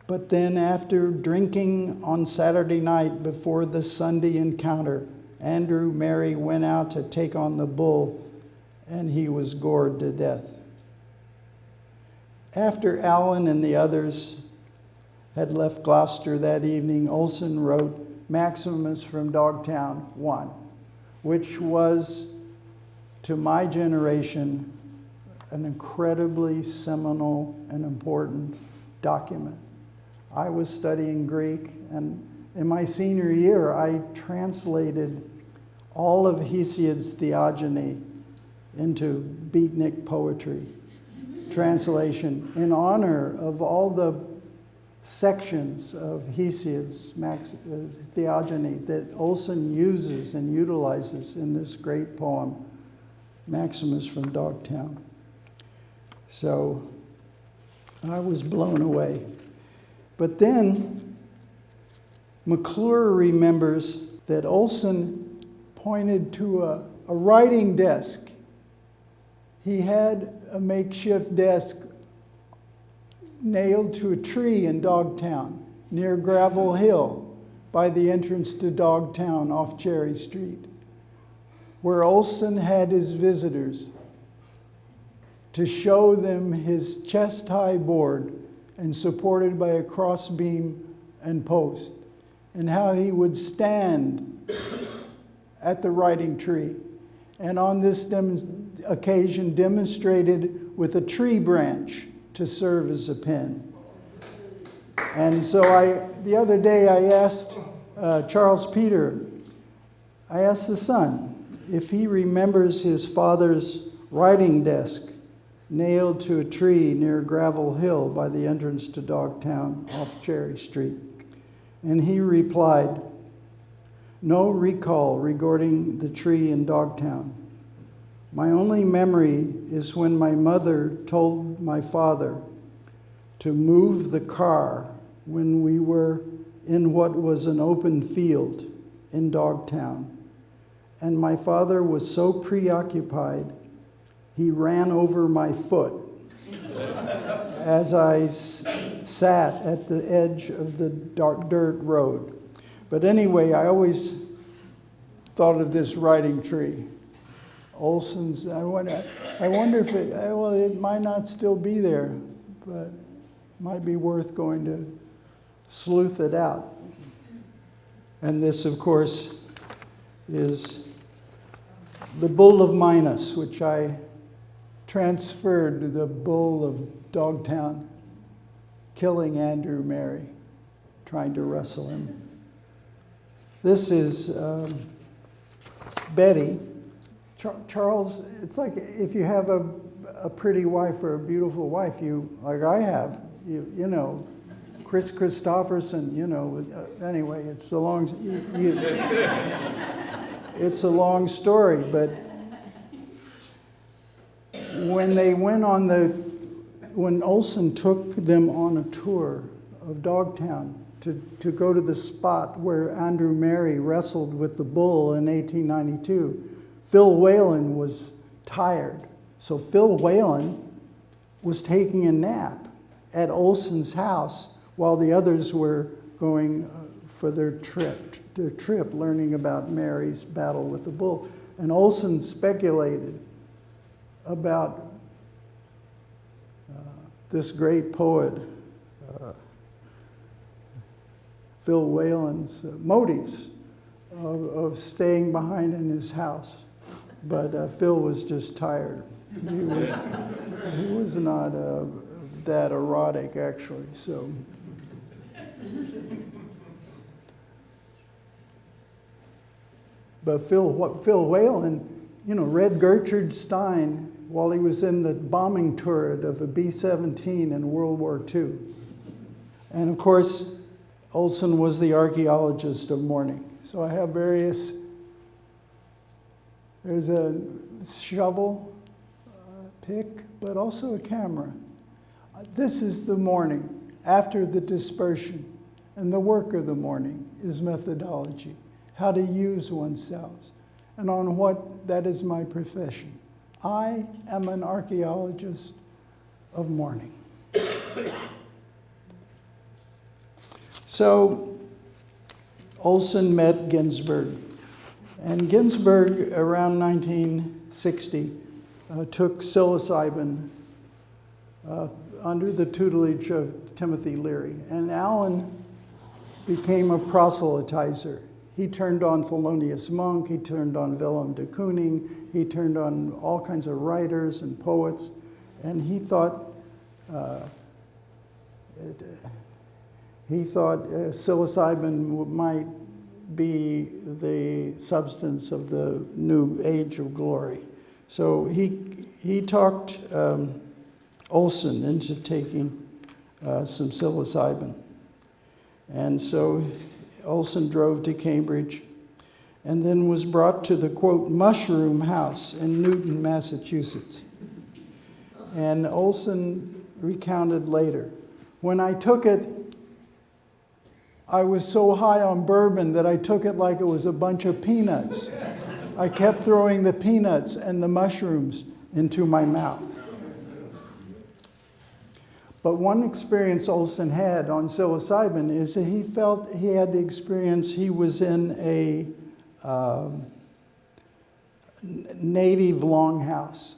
But then after drinking on Saturday night before the Sunday encounter, Andrew Mary went out to take on the bull, and he was gored to death. After Allen and the others had left Gloucester that evening, Olson wrote Maximus from Dogtown 1, which was, to my generation, an incredibly seminal and important document. I was studying Greek, and in my senior year, I translated all of Hesiod's theogony into beatnik poetry translation in honor of all the sections of Hesiod's theogony that Olson uses and utilizes in this great poem, Maximus from Dogtown. So I was blown away. But then McClure remembers that Olson pointed to a writing desk. He had a makeshift desk nailed to a tree in Dogtown near Gravel Hill by the entrance to Dogtown off Cherry Street, where Olson had his visitors to show them his chest-high board and supported by a crossbeam and post, and how he would stand at the writing tree, and on this occasion demonstrated with a tree branch to serve as a pen. And so the other day I asked Charles Peter, I asked the son if he remembers his father's writing desk nailed to a tree near Gravel Hill by the entrance to Dogtown off Cherry Street. And he replied, "No recall regarding the tree in Dogtown. My only memory is when my mother told my father to move the car when we were in what was an open field in Dogtown. And my father was so preoccupied, he ran over my foot as I sat at the edge of the dark dirt road." But anyway, I always thought of this writing tree. Olson's, I wonder if it might not still be there, but it might be worth going to sleuth it out. And this, of course, is the Bull of Minos, which I transferred to the Bull of Dogtown, killing Andrew Mary, trying to wrestle him. This is Betty. Charles, it's like if you have a pretty wife or a beautiful wife, like I have, you know, Chris Christopherson, you know, anyway, it's a long, it's a long story, but when they went when Olson took them on a tour of Dogtown to go to the spot where Andrew Mary wrestled with the bull in 1892, Phil Whalen was tired. So Phil Whalen was taking a nap at Olson's house while the others were going for their trip, learning about Mary's battle with the bull. And Olson speculated about this great poet, Phil Whalen's motives of staying behind in his house. But Phil was just tired. He was not that erotic, actually. So, but Phil Whalen, you know, read Gertrude Stein while he was in the bombing turret of a B-17 in World War II. And of course, Olson was the archaeologist of mourning. So I have various. There's a shovel, pick, but also a camera. This is the mourning after the dispersion. And the work of the mourning is methodology, how to use oneself. And on what, that is my profession. I am an archaeologist of mourning. So Olson met Ginsberg And Ginsberg, around 1960, took psilocybin under the tutelage of Timothy Leary. And Allen became a proselytizer. He turned on Thelonious Monk, he turned on Willem de Kooning, he turned on all kinds of writers and poets, and he thought psilocybin might be the substance of the new age of glory. So he talked Olson into taking some psilocybin. And so Olson drove to Cambridge and then was brought to the, quote, mushroom house in Newton, Massachusetts. And Olson recounted later, when I took it, I was so high on bourbon that I took it like it was a bunch of peanuts. I kept throwing the peanuts and the mushrooms into my mouth. But one experience Olson had on psilocybin is that he felt he had the experience he was in a native longhouse,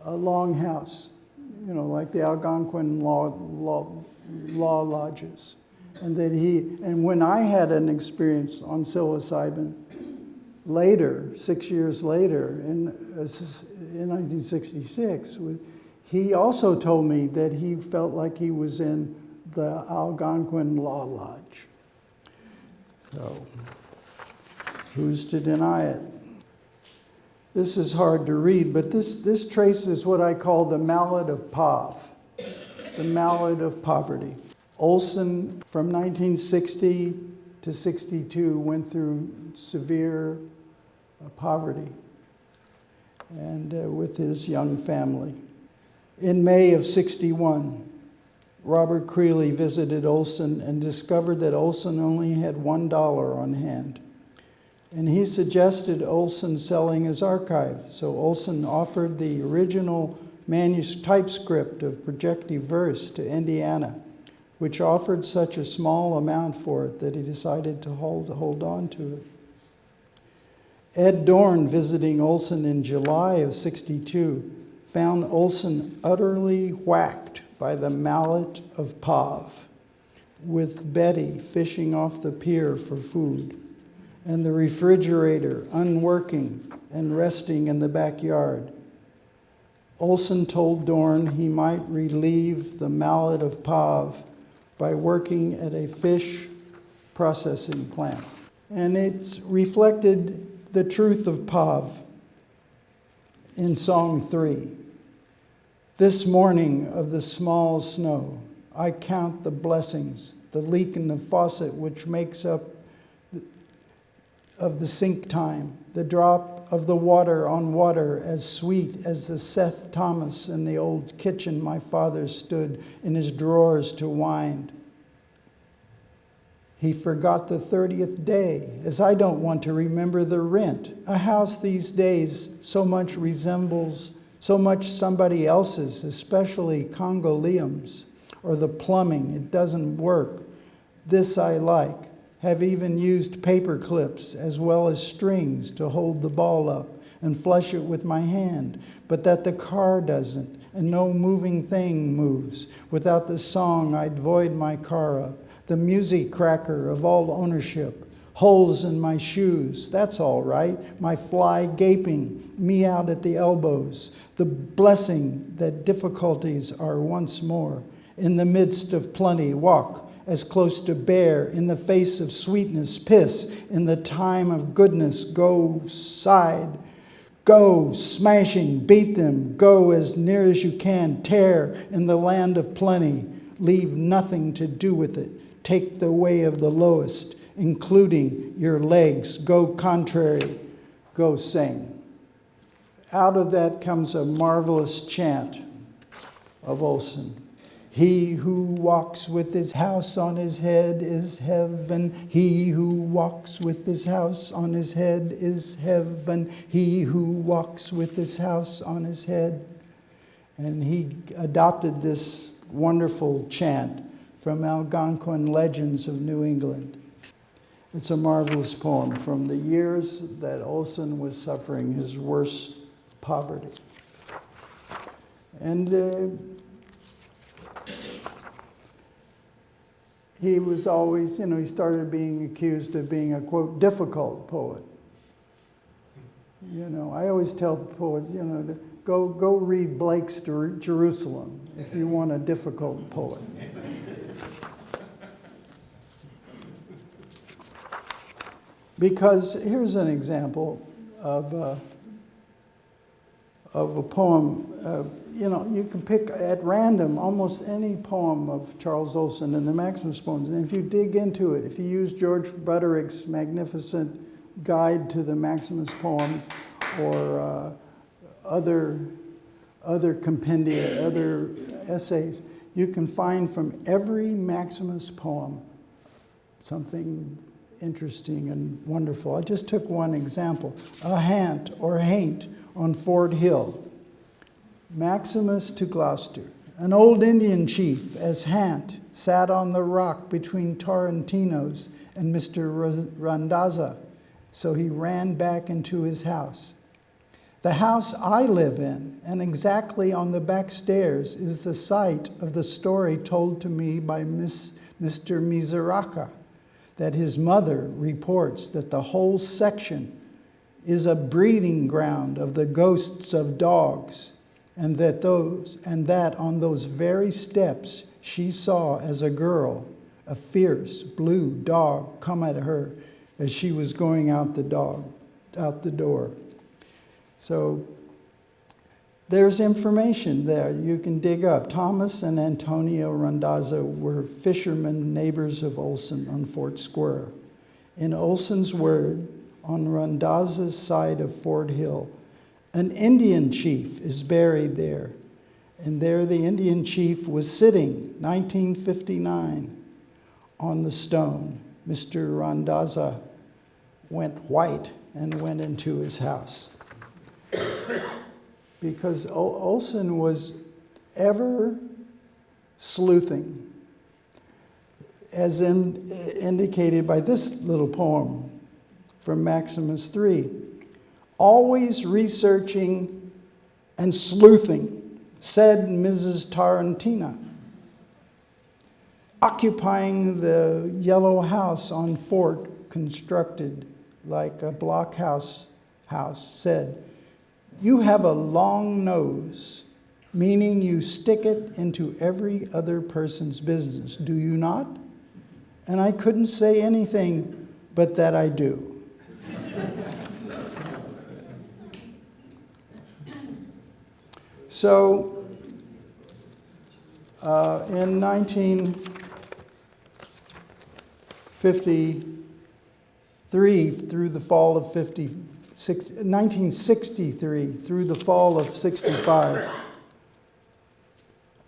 you know, like the Algonquin law lodges. And when I had an experience on psilocybin later, 6 years later, in 1966, he also told me that he felt like he was in the Algonquin Law Lodge. So, who's to deny it? This is hard to read, but this traces what I call the mallet of the mallet of poverty. Olson, from 1960 to 62, went through severe poverty and with his young family. In May of 61, Robert Creeley visited Olson and discovered that Olson only had $1 on hand. And he suggested Olson selling his archive. So Olson offered the original typescript of Projective verse to Indiana, which offered such a small amount for it that he decided to hold on to it. Ed Dorn, visiting Olson in July of 62, found Olson utterly whacked by the mallet of Pav, with Betty fishing off the pier for food, and the refrigerator unworking and resting in the backyard. Olson told Dorn he might relieve the mallet of Pav by working at a fish processing plant. And it's reflected the truth of Pav in Song 3. This morning of the small snow, I count the blessings, the leak in the faucet which makes up of the sink time, the drop of the water on water as sweet as the Seth Thomas in the old kitchen my father stood in his drawers to wind. He forgot the 30th day, as I don't want to remember the rent. A house these days so much resembles so much somebody else's, especially Congolium's, or the plumbing, it doesn't work. This I like. Have even used paper clips as well as strings to hold the ball up and flush it with my hand, but that the car doesn't, and no moving thing moves. Without the song, I'd void my car up. The music cracker of all ownership. Holes in my shoes, that's all right. My fly gaping, me out at the elbows. The blessing that difficulties are once more. In the midst of plenty, walk as close to bear. In the face of sweetness, piss. In the time of goodness, go side. Go, smashing, beat them. Go as near as you can. Tear in the land of plenty. Leave nothing to do with it. Take the way of the lowest, including your legs. Go contrary. Go sing. Out of that comes a marvelous chant of Olson. He who walks with his house on his head is heaven. He who walks with his house on his head is heaven. He who walks with his house on his head. And he adopted this wonderful chant from Algonquin legends of New England. It's a marvelous poem from the years that Olson was suffering his worst poverty. And he was always, he started being accused of being a, quote, difficult poet. I always tell poets, go read Blake's Jerusalem if you want a difficult poet. Because here's an example of a poem. You can pick at random almost any poem of Charles Olson in the Maximus poems. And if you dig into it, if you use George Butterick's magnificent guide to the Maximus poems, or other compendia, other essays, you can find from every Maximus poem something interesting and wonderful. I just took one example. A hant or haint on Fort Hill. Maximus to Gloucester. An old Indian chief, as hant, sat on the rock between Tarantino's and Mr. Randazza, so he ran back into his house. The house I live in, and exactly on the back stairs, is the site of the story told to me by Mr. Mizuraka, that his mother reports that the whole section is a breeding ground of the ghosts of dogs, and that on those very steps she saw as a girl a fierce blue dog come at her as she was going out the door. So there's information there you can dig up. Thomas and Antonio Randazza were fishermen, neighbors of Olson on Fort Square. In Olson's word, on Randazza's side of Fort Hill, an Indian chief is buried there. And there the Indian chief was sitting, 1959, on the stone. Mr. Randazza went white and went into his house. Because Olson was ever sleuthing, as indicated by this little poem from Maximus 3. Always researching and sleuthing, said Mrs. Tarantina. Occupying the yellow house on Fort, constructed like a blockhouse house, said, "You have a long nose, meaning you stick it into every other person's business, do you not?" And I couldn't say anything but that I do. So, in 1953 through the fall of 1963 through the fall of 65,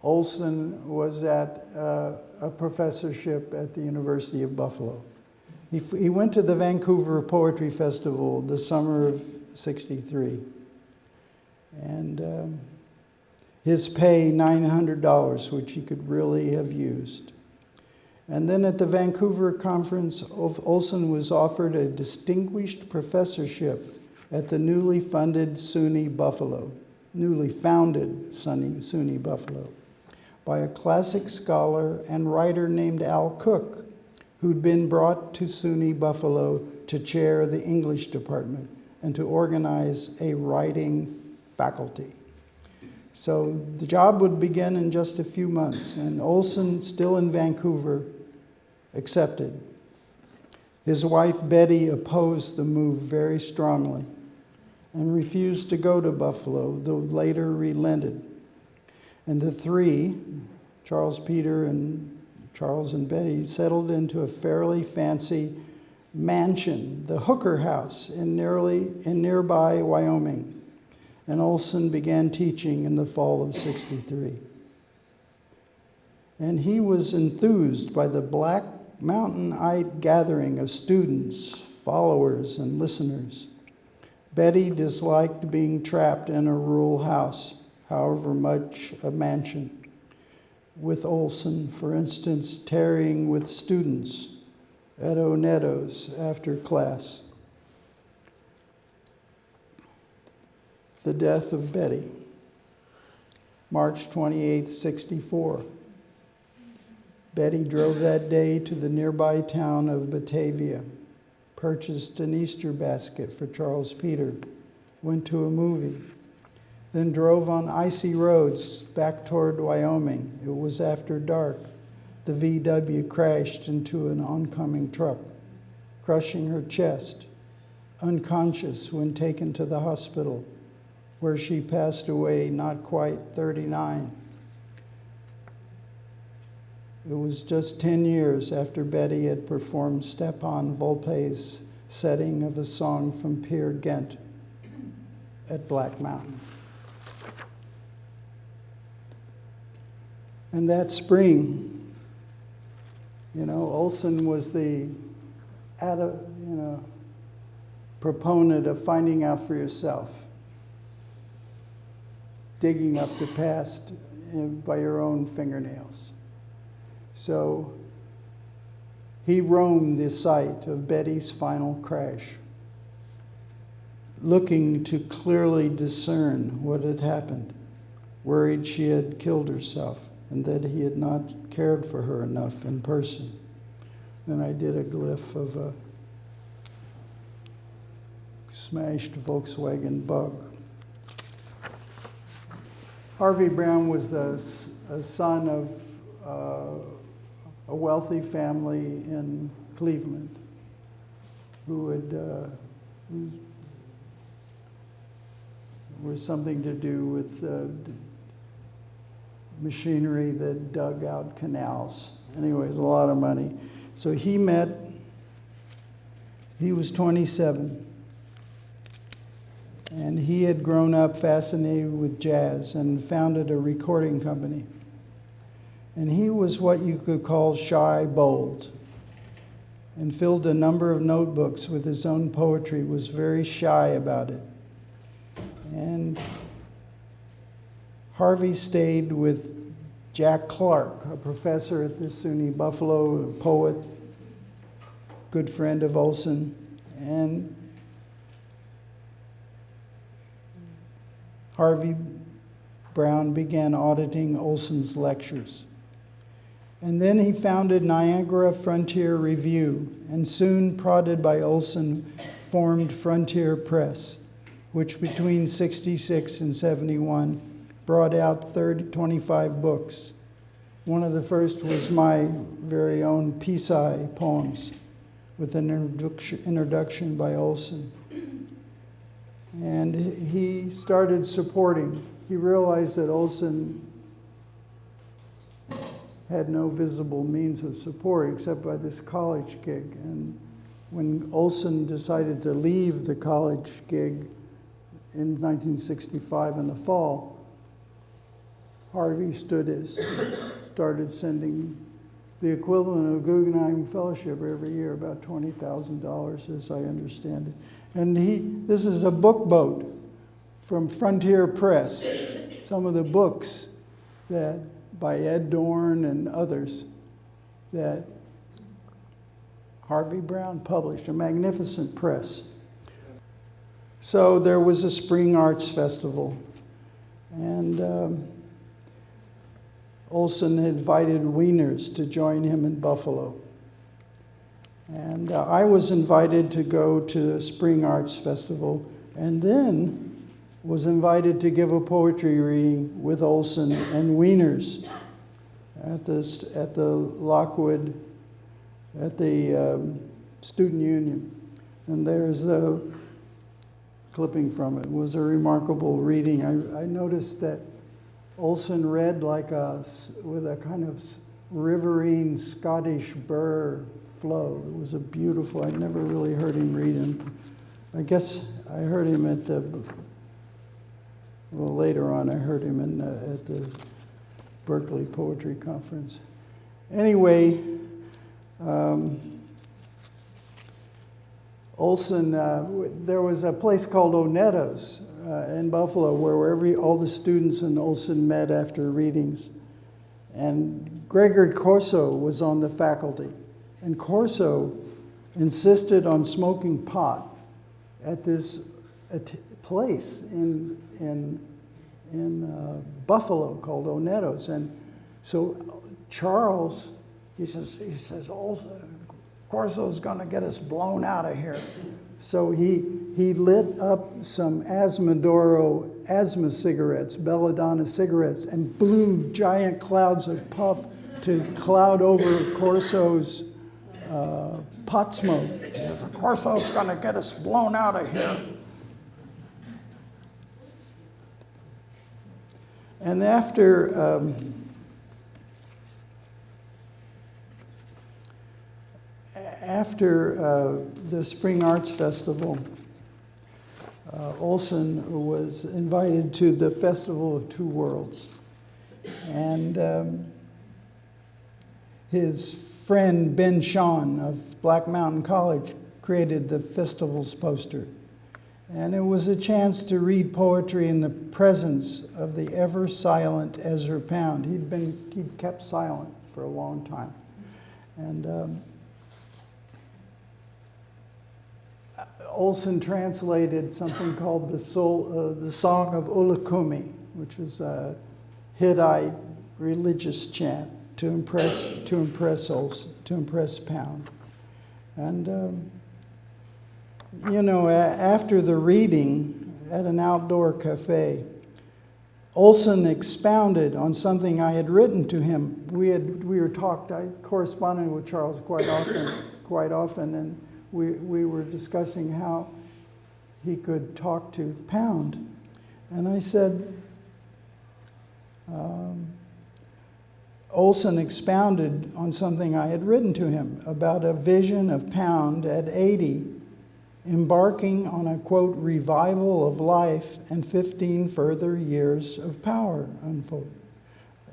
Olson was at a professorship at the University of Buffalo. He went to the Vancouver Poetry Festival the summer of 63. And his pay, $900, which he could really have used. And then at the Vancouver conference, Olson was offered a distinguished professorship at the newly founded SUNY Buffalo, by a classic scholar and writer named Al Cook, who'd been brought to SUNY Buffalo to chair the English department and to organize a writing faculty. So the job would begin in just a few months, and Olson, still in Vancouver, accepted. His wife, Betty, opposed the move very strongly and refused to go to Buffalo, though later relented. And the three, Charles Peter and Charles and Betty, settled into a fairly fancy mansion, the Hooker House, in nearby Wyoming. And Olson began teaching in the fall of 63. And he was enthused by the black mountain-eyed gathering of students, followers, and listeners. Betty disliked being trapped in a rural house, however much a mansion, with Olson, for instance, tarrying with students at Oneto's after class. The death of Betty, March 28, 64. Betty drove that day to the nearby town of Batavia, purchased an Easter basket for Charles Peter, went to a movie, then drove on icy roads back toward Wyoming. It was after dark. The VW crashed into an oncoming truck, crushing her chest, unconscious when taken to the hospital, where she passed away not quite 39. It was just 10 years after Betty had performed Stepan Volpe's setting of a song from Peer Gynt at Black Mountain. And that spring, Olson was the proponent of finding out for yourself, digging up the past by your own fingernails. So he roamed the site of Betty's final crash, looking to clearly discern what had happened, worried she had killed herself and that he had not cared for her enough in person. Then I did a glyph of a smashed Volkswagen Bug. Harvey Brown was a son of a wealthy family in Cleveland who was something to do with machinery that dug out canals. Anyways, a lot of money. So he was 27, and he had grown up fascinated with jazz and founded a recording company. And he was what you could call shy bold, and filled a number of notebooks with his own poetry, was very shy about it. And Harvey stayed with Jack Clark, a professor at the SUNY Buffalo, a poet, good friend of Olson, and Harvey Brown began auditing Olson's lectures. And then he founded Niagara Frontier Review, and soon, prodded by Olson, formed Frontier Press, which between 66 and 71 brought out 25 books. One of the first was my very own Pisai poems, with an introduction by Olson. And he started supporting. He realized that Olson had no visible means of support except by this college gig. And when Olson decided to leave the college gig in 1965 in the fall, Harvey started sending the equivalent of Guggenheim Fellowship every year, about $20,000 as I understand it. And this is a book boat from Frontier Press, some of the books that by Ed Dorn and others that Harvey Brown published, a magnificent press. So there was a Spring Arts Festival, and Olson invited Wieners to join him in Buffalo. And I was invited to go to the Spring Arts Festival, and then was invited to give a poetry reading with Olson and Wieners at the Lockwood, at the Student Union. And there's the clipping from it. It was a remarkable reading. I noticed that Olson read with a kind of riverine Scottish burr flow. It was a beautiful, I'd never really heard him read him. I guess I heard him later on I heard him at the Berkeley Poetry Conference. Anyway, Olson, there was a place called Oneto's in Buffalo where all the students in Olson met after readings. And Gregory Corso was on the faculty. And Corso insisted on smoking pot at this place in Buffalo called Oneto's. And so Charles, he says, oh, Corso's going to get us blown out of here. So he lit up some Asmodoro asthma cigarettes, belladonna cigarettes, and blew giant clouds of puff to cloud over Corso's pot smoke. Corso's going to get us blown out of here. And after the Spring Arts Festival, Olson was invited to the Festival of Two Worlds. And his friend Ben Shawn of Black Mountain College created the festival's poster. And it was a chance to read poetry in the presence of the ever-silent Ezra Pound. He'd kept silent for a long time. And Olson translated something called the Song of Ulukumi, which is a Hittite religious chant to impress Olson, to impress Pound. And you know, after the reading at an outdoor cafe, Olson expounded on something I had written to him. I corresponded with Charles quite often, and we were discussing how he could talk to Pound. And I said, Olson expounded on something I had written to him about a vision of Pound at 80, embarking on a, quote, revival of life and 15 further years of power, unquote.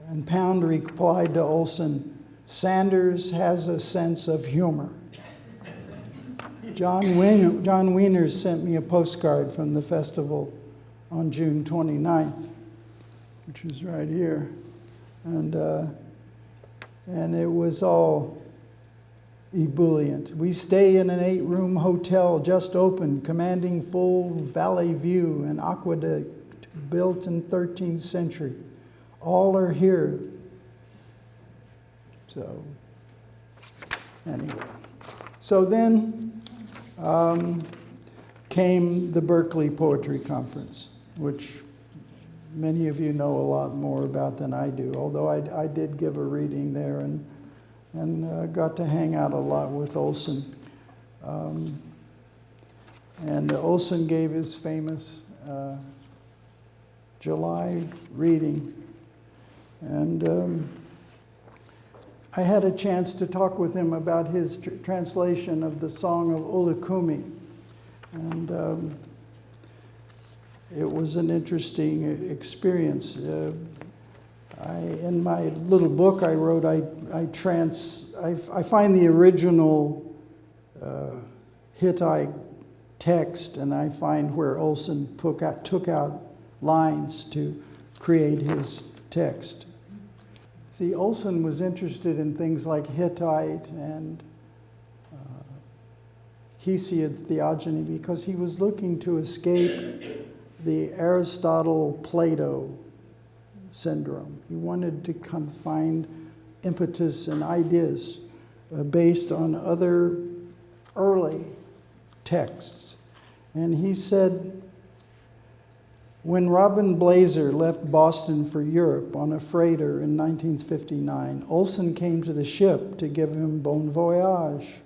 And Pound replied to Olson, Sanders has a sense of humor. John Wiener sent me a postcard from the festival on June 29th, which is right here. And it was all ebullient. We stay in an 8-room hotel just opened, commanding full valley view, an aqueduct built in 13th century. All are here. So, anyway. So then came the Berkeley Poetry Conference, which many of you know a lot more about than I do, although I did give a reading there and got to hang out a lot with Olson. And Olson gave his famous July reading. And I had a chance to talk with him about his translation of the Song of Ulukumi. And it was an interesting experience. In my little book I wrote, I find the original Hittite text, and I find where Olson took out lines to create his text. See, Olson was interested in things like Hittite and Hesiod theogony because he was looking to escape the Aristotle-Plato syndrome. He wanted to find impetus and ideas based on other early texts. And he said, when Robin Blazer left Boston for Europe on a freighter in 1959, Olson came to the ship to give him bon voyage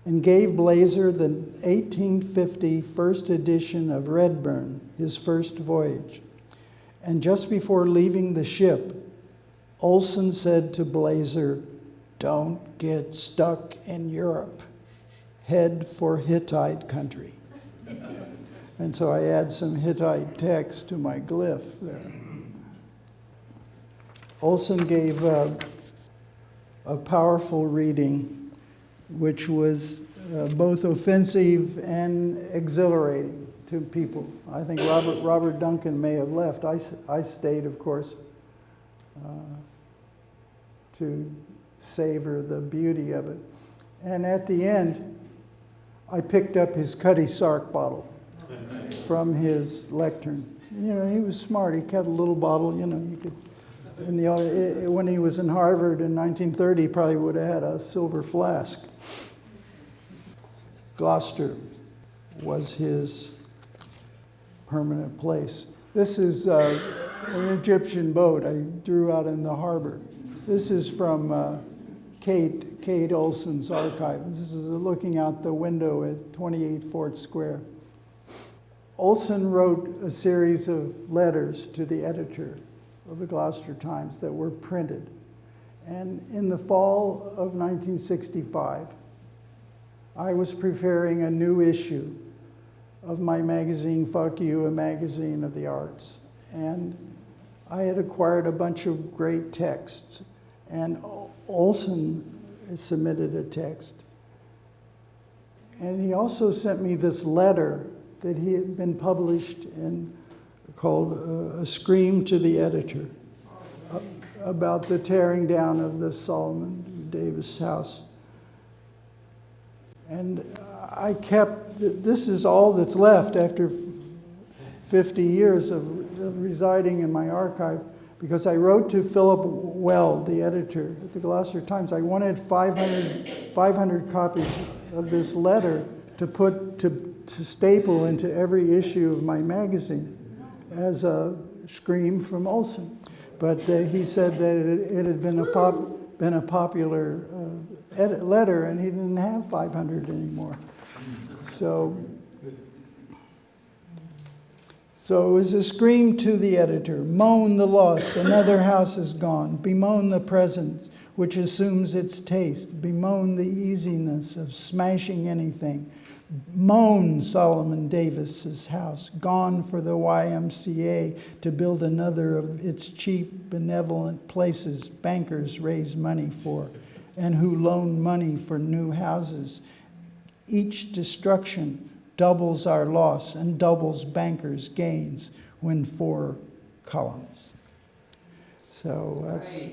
and gave Blazer the 1850 first edition of Redburn, his first voyage. And just before leaving the ship, Olson said to Blazer, "Don't get stuck in Europe. Head for Hittite country." And so I add some Hittite text to my glyph there. Olson gave a powerful reading, which was both offensive and exhilarating to people. I think Robert Duncan may have left. I stayed, of course, to savor the beauty of it. And at the end, I picked up his Cutty Sark bottle from his lectern. You know, he was smart. He kept a little bottle, you know, you could, when he was in Harvard in 1930, he probably would have had a silver flask. Gloucester was his permanent place. This is an Egyptian boat I drew out in the harbor. This is from Kate Olson's archive. This is looking out the window at 28 Fort Square. Olson wrote a series of letters to the editor of the Gloucester Times that were printed. And in the fall of 1965, I was preparing a new issue of my magazine, Fuck You, a magazine of the arts. And I had acquired a bunch of great texts. And Olson submitted a text. And he also sent me this letter that he had been published in, called A Scream to the Editor, about the tearing down of the Solomon Davis house. And I kept, this is all that's left after 50 years of residing in my archive, because I wrote to Philip Well, the editor at the Gloucester Times. I wanted 500 copies of this letter to staple into every issue of my magazine as a scream from Olson. But he said that it had been a popular letter, and he didn't have 500 anymore. So it was a scream to the editor. Moan the loss, another house is gone. Bemoan the present, which assumes its taste. Bemoan the easiness of smashing anything. Moan Solomon Davis's house, gone for the YMCA to build another of its cheap, benevolent places bankers raise money for, and who loan money for new houses. Each destruction doubles our loss and doubles bankers' gains when 4 columns. So that's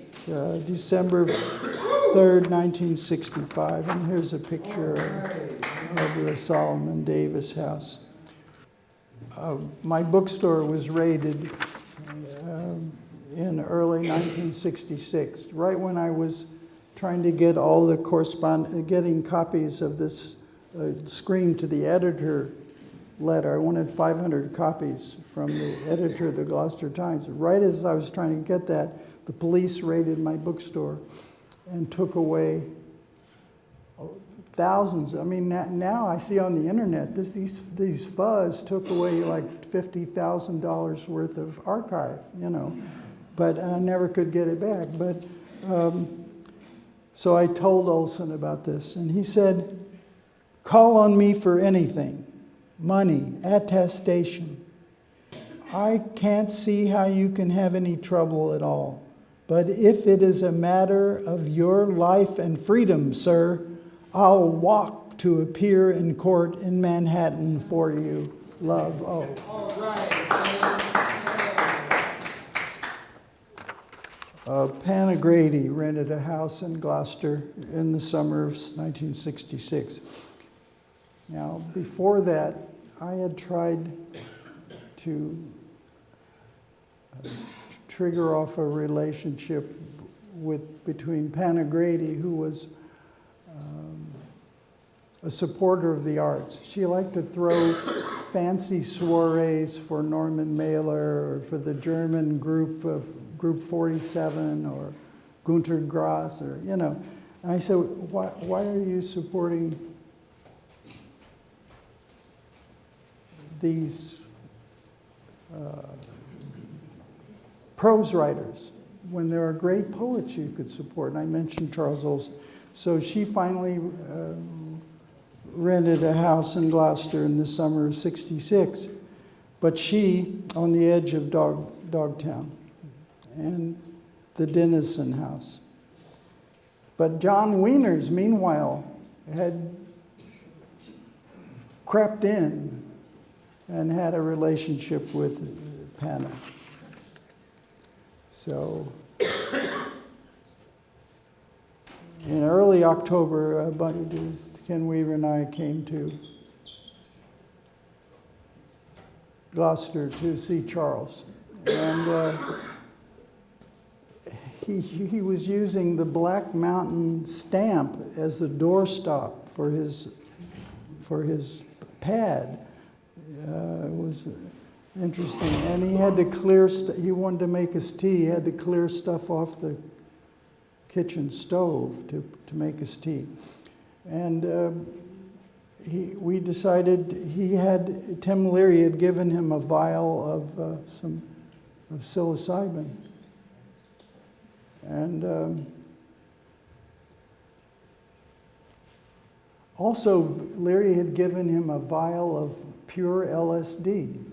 December 3rd, 1965, and here's a picture of the Solomon Davis house. My bookstore was raided in early 1966, right when I was trying to get all the getting copies of this Scream to the Editor letter. I wanted 500 copies from the editor of the Gloucester Times. Right as I was trying to get that, the police raided my bookstore and took away thousands. I mean, now I see on the internet, these fuzz took away like $50,000 worth of archive, you know, but I never could get it back. But so I told Olson about this, and he said, "Call on me for anything, money, attestation. I can't see how you can have any trouble at all. But if it is a matter of your life and freedom, sir, I'll walk to appear in court in Manhattan for you. Love, O." All right. Panagrady rented a house in Gloucester in the summer of 1966. Now, before that, I had tried to trigger off a relationship between Panagrady, who was a supporter of the arts. She liked to throw fancy soirees for Norman Mailer or for the German group of Group 47 or Gunter Grass, or, you know. And I said, why are you supporting these prose writers when there are great poets you could support? And I mentioned Charles Olson. So she finally rented a house in Gloucester in the summer of '66, but she on the edge of Dogtown and the Dennison house. But John Wieners, meanwhile, had crept in and had a relationship with Pana. So in early October, Ken Weaver and I came to Gloucester to see Charles. And he was using the Black Mountain stamp as the doorstop for his pad. It was interesting. And he had to clear, he wanted to make his tea. He had to clear stuff off the kitchen stove to make his tea. And we decided Tim Leary had given him a vial of psilocybin. And also, Leary had given him a vial of pure LSD.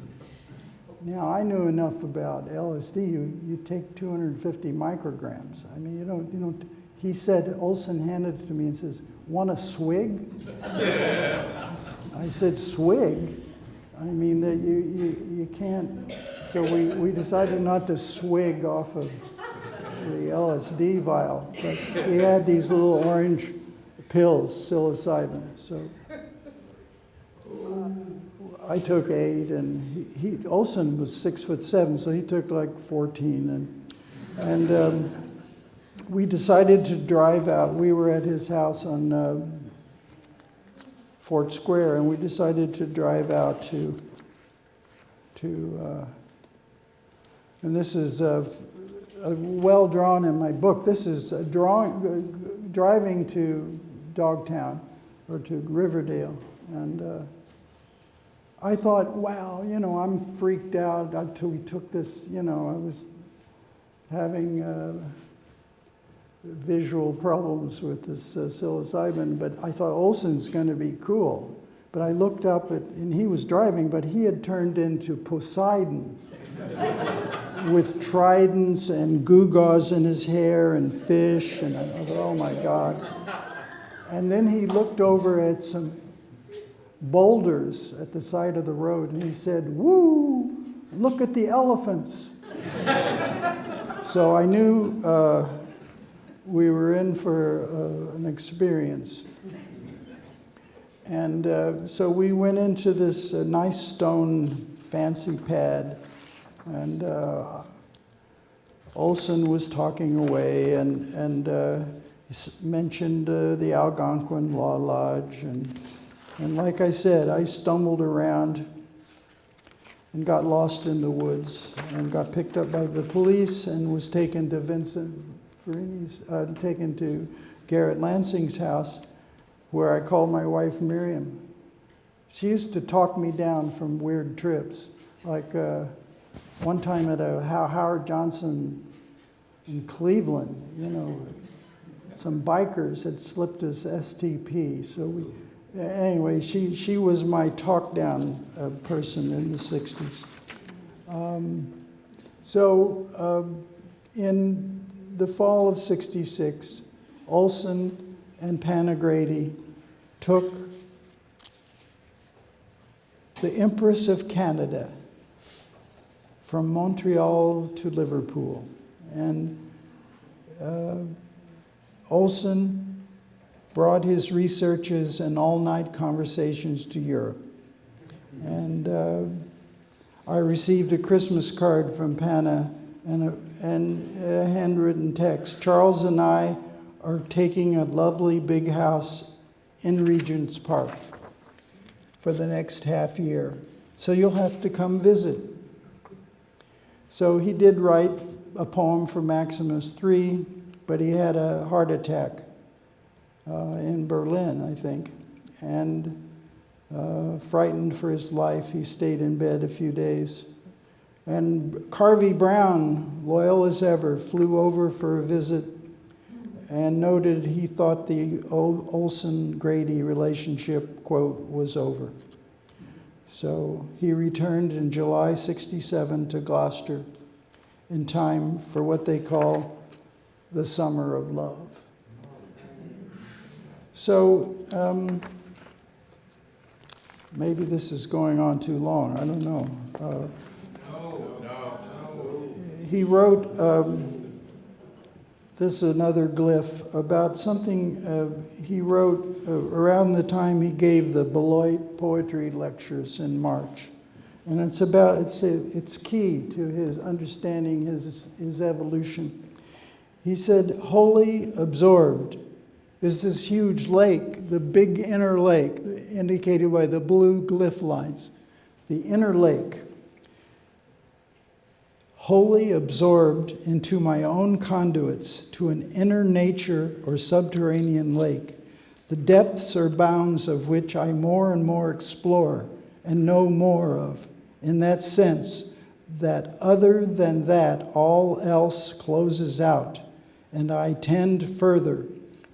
Now, I knew enough about LSD. You take 250 micrograms. I mean, you don't. He said, Olson handed it to me and says, "Want a swig?" I said, "Swig?" I mean, that you can't. So we decided not to swig off of the LSD vial, but he had these little orange pills, psilocybin. So I took 8, and Olson was 6'7", so he took like 14, and we decided to drive out. We were at his house on Fort Square, and we decided to drive out to and this is well drawn in my book. This is driving to Dogtown or to Riverdale, and I thought, wow, I'm freaked out until we took this. I was having visual problems with this psilocybin, but I thought Olson's going to be cool. But I looked up and he was driving, but he had turned into Poseidon with tridents and gewgaws in his hair and fish, and I thought, oh my God. And then he looked over at some boulders at the side of the road, and he said, "Woo, look at the elephants." So I knew we were in for an experience. And so we went into this nice stone fancy pad, and Olson was talking away and mentioned the Algonquin Law Lodge. And like I said, I stumbled around and got lost in the woods and got picked up by the police and was taken to taken to Garrett Lansing's house, where I called my wife Miriam. She used to talk me down from weird trips. Like one time at a Howard Johnson in Cleveland, some bikers had slipped us STP. So anyway, she was my talk down person in the 60s. In the fall of '66, Olson and Panagrady took the Empress of Canada from Montreal to Liverpool. And Olson brought his researches and all-night conversations to Europe. And I received a Christmas card from Pana and a handwritten text. Charles and I are taking a lovely big house in Regent's Park for the next half year. So you'll have to come visit. So he did write a poem for Maximus 3, but he had a heart attack in Berlin, I think. And frightened for his life, he stayed in bed a few days. And Carvey Brown, loyal as ever, flew over for a visit and noted he thought the Olson-Grady relationship, quote, was over. So he returned in July '67 to Gloucester in time for what they call the Summer of Love. So maybe this is going on too long, I don't know. He wrote This is another glyph about something he wrote around the time he gave the Beloit poetry lectures in March. And it's key to his understanding his evolution. He said, wholly absorbed is this huge lake, the big inner lake, indicated by the blue glyph lines, the inner lake. Wholly absorbed into my own conduits to an inner nature or subterranean lake, the depths or bounds of which I more and more explore and know more of, in that sense that other than that all else closes out, and I tend further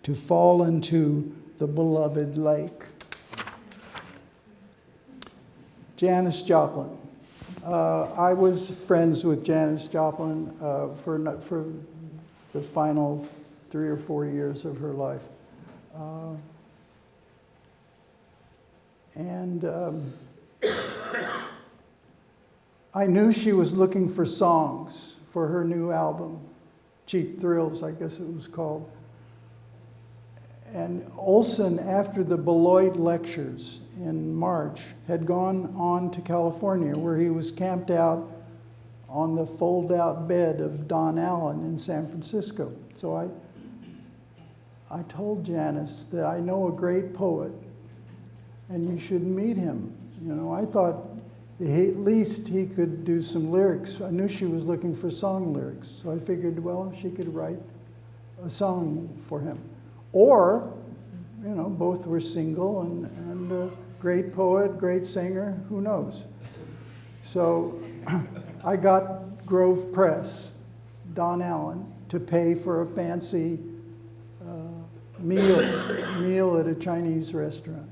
to fall into the beloved lake. Janis Joplin. I was friends with Janis Joplin for the final 3 or 4 years of her life. I knew she was looking for songs for her new album, Cheap Thrills, I guess it was called. And Olson, after the Beloit lectures in March, had gone on to California, where he was camped out on the fold-out bed of Don Allen in San Francisco. So I told Janis that I know a great poet, and you should meet him. You know, I thought at least he could do some lyrics. I knew she was looking for song lyrics, so I figured, well, she could write a song for him. Or, you know, both were single and great poet, great singer, who knows? So I got Grove Press, Don Allen, to pay for a fancy meal at a Chinese restaurant.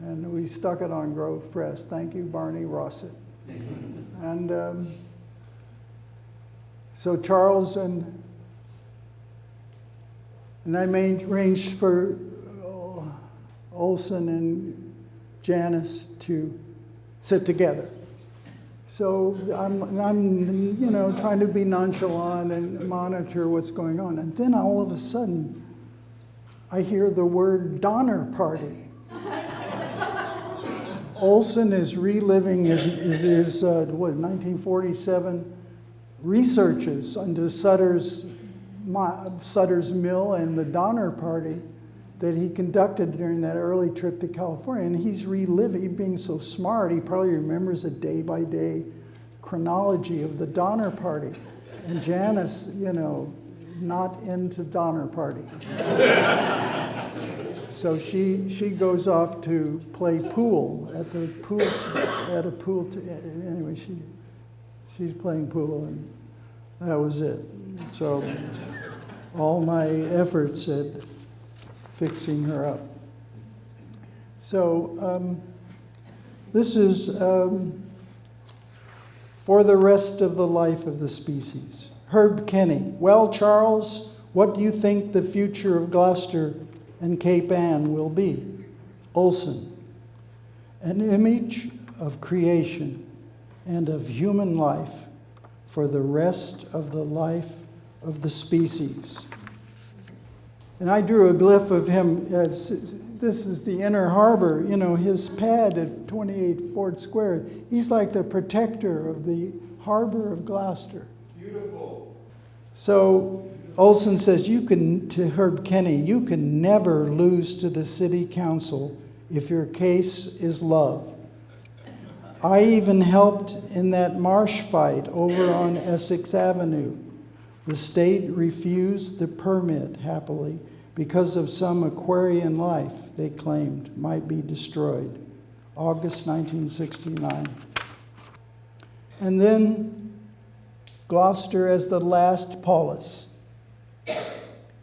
And we stuck it on Grove Press. Thank you, Barney Rossett. And so Charles and I arranged for Olson and Janis to sit together. So I'm you know, trying to be nonchalant and monitor what's going on. And then all of a sudden, I hear the word Donner Party. Olson is reliving his 1947 researches into Sutter's Mill and the Donner Party that he conducted during that early trip to California. And he's reliving, being so smart, he probably remembers a day-by-day chronology of the Donner Party. And Janis, you know, not into Donner Party. So she goes off to play pool at a pool. Anyway, she's playing pool, and that was it. So all my efforts at fixing her up. So this is for the rest of the life of the species. Herb Kenny. Well, Charles, what do you think the future of Gloucester and Cape Ann will be? Olson. An image of creation and of human life for the rest of the life of the species. And I drew a glyph of him. This is the Inner Harbor, you know, his pad at 28 Fort Square. He's like the protector of the harbor of Gloucester. Beautiful. So Olson says, to Herb Kenny, you can never lose to the city council if your case is love. I even helped in that marsh fight over on Essex Avenue. The state refused the permit, happily, because of some Aquarian life they claimed might be destroyed. August 1969. And then Gloucester as the last polis.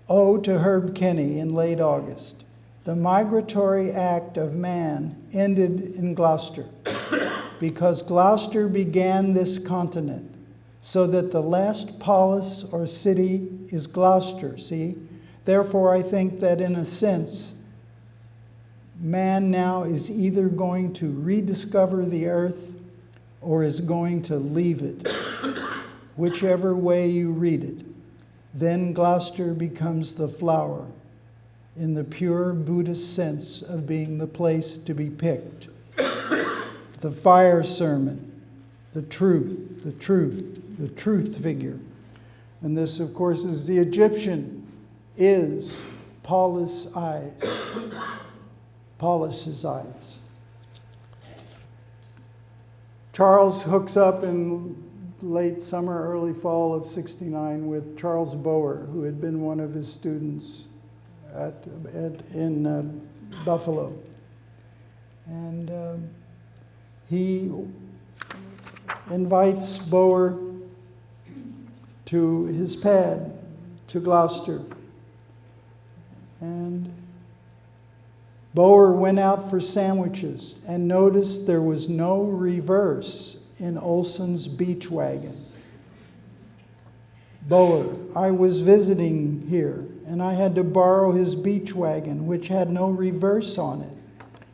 To Herb Kenny in late August. The migratory act of man ended in Gloucester because Gloucester began this continent, so that the last polis or city is Gloucester, see? Therefore, I think that in a sense, man now is either going to rediscover the earth or is going to leave it, whichever way you read it. Then Gloucester becomes the flower, in the pure Buddhist sense of being the place to be picked. The fire sermon, the truth, the truth, the truth figure. And this, of course, is the Egyptian, is Paulus' eyes. Paulus's eyes. Charles hooks up in late summer, early fall of '69 with Charles Bower, who had been one of his students in Buffalo. And he invites Bower to his pad, to Gloucester. And Bower went out for sandwiches and noticed there was no reverse in Olson's beach wagon. Bower, I was visiting here and I had to borrow his beach wagon, which had no reverse on it.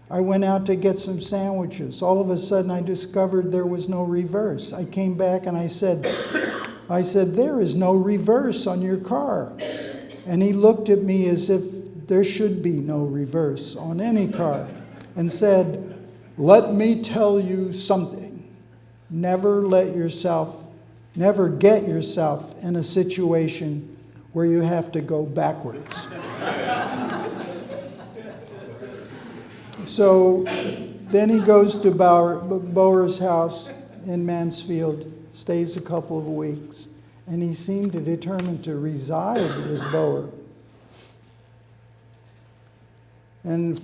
I went out to get some sandwiches. All of a sudden I discovered there was no reverse. I came back and I said, there is no reverse on your car. And he looked at me as if there should be no reverse on any car and said, let me tell you something. Never get yourself in a situation where you have to go backwards. So then he goes to Bower's house in Mansfield, stays a couple of weeks, and he seemed determined to reside with Bower. And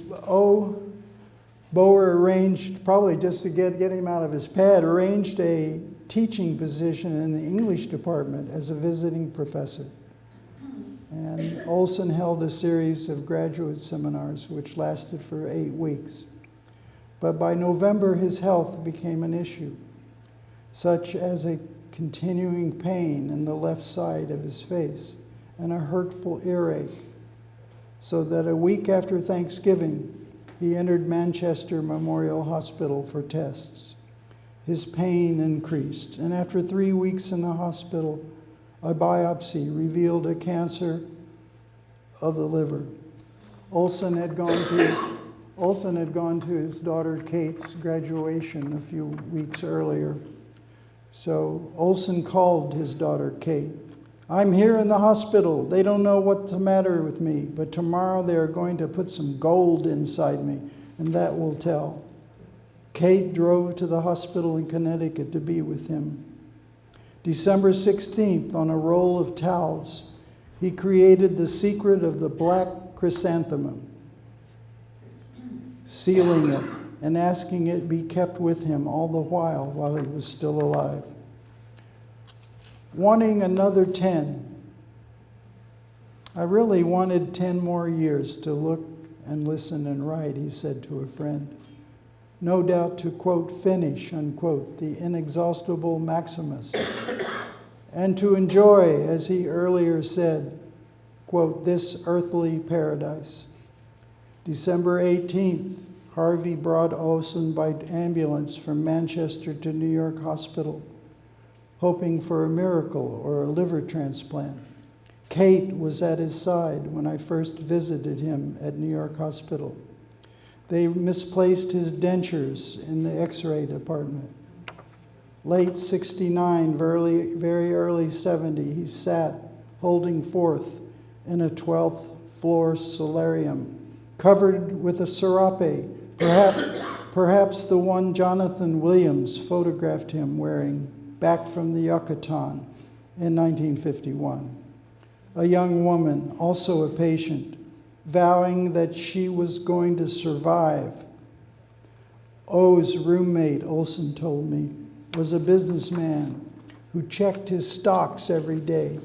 Bower arranged, probably just to get him out of his pad, arranged a teaching position in the English department as a visiting professor. And Olson held a series of graduate seminars which lasted for 8 weeks. But by November, his health became an issue, such as a continuing pain in the left side of his face and a hurtful earache, so that a week after Thanksgiving, he entered Manchester Memorial Hospital for tests. His pain increased, and after 3 weeks in the hospital, a biopsy revealed a cancer of the liver. Olson had gone to his daughter Kate's graduation a few weeks earlier. So Olson called his daughter Kate. I'm here in the hospital. They don't know what's the matter with me, but tomorrow they are going to put some gold inside me, and that will tell. Kate drove to the hospital in Connecticut to be with him. December 16th, on a roll of towels, he created the secret of the black chrysanthemum, sealing it and asking it be kept with him all the while he was still alive. Wanting another 10, I really wanted 10 more years to look and listen and write, he said to a friend. No doubt to, quote, finish, unquote, the inexhaustible Maximus, and to enjoy, as he earlier said, quote, this earthly paradise. December 18th, Harvey brought Olson by ambulance from Manchester to New York Hospital, hoping for a miracle or a liver transplant. Kate was at his side when I first visited him at New York Hospital. They misplaced his dentures in the X-ray department. Late 69, very early 70, he sat holding forth in a 12th floor solarium, covered with a serape, perhaps the one Jonathan Williams photographed him wearing back from the Yucatan in 1951. A young woman, also a patient, vowing that she was going to survive. O's roommate, Olson told me, was a businessman who checked his stocks every day.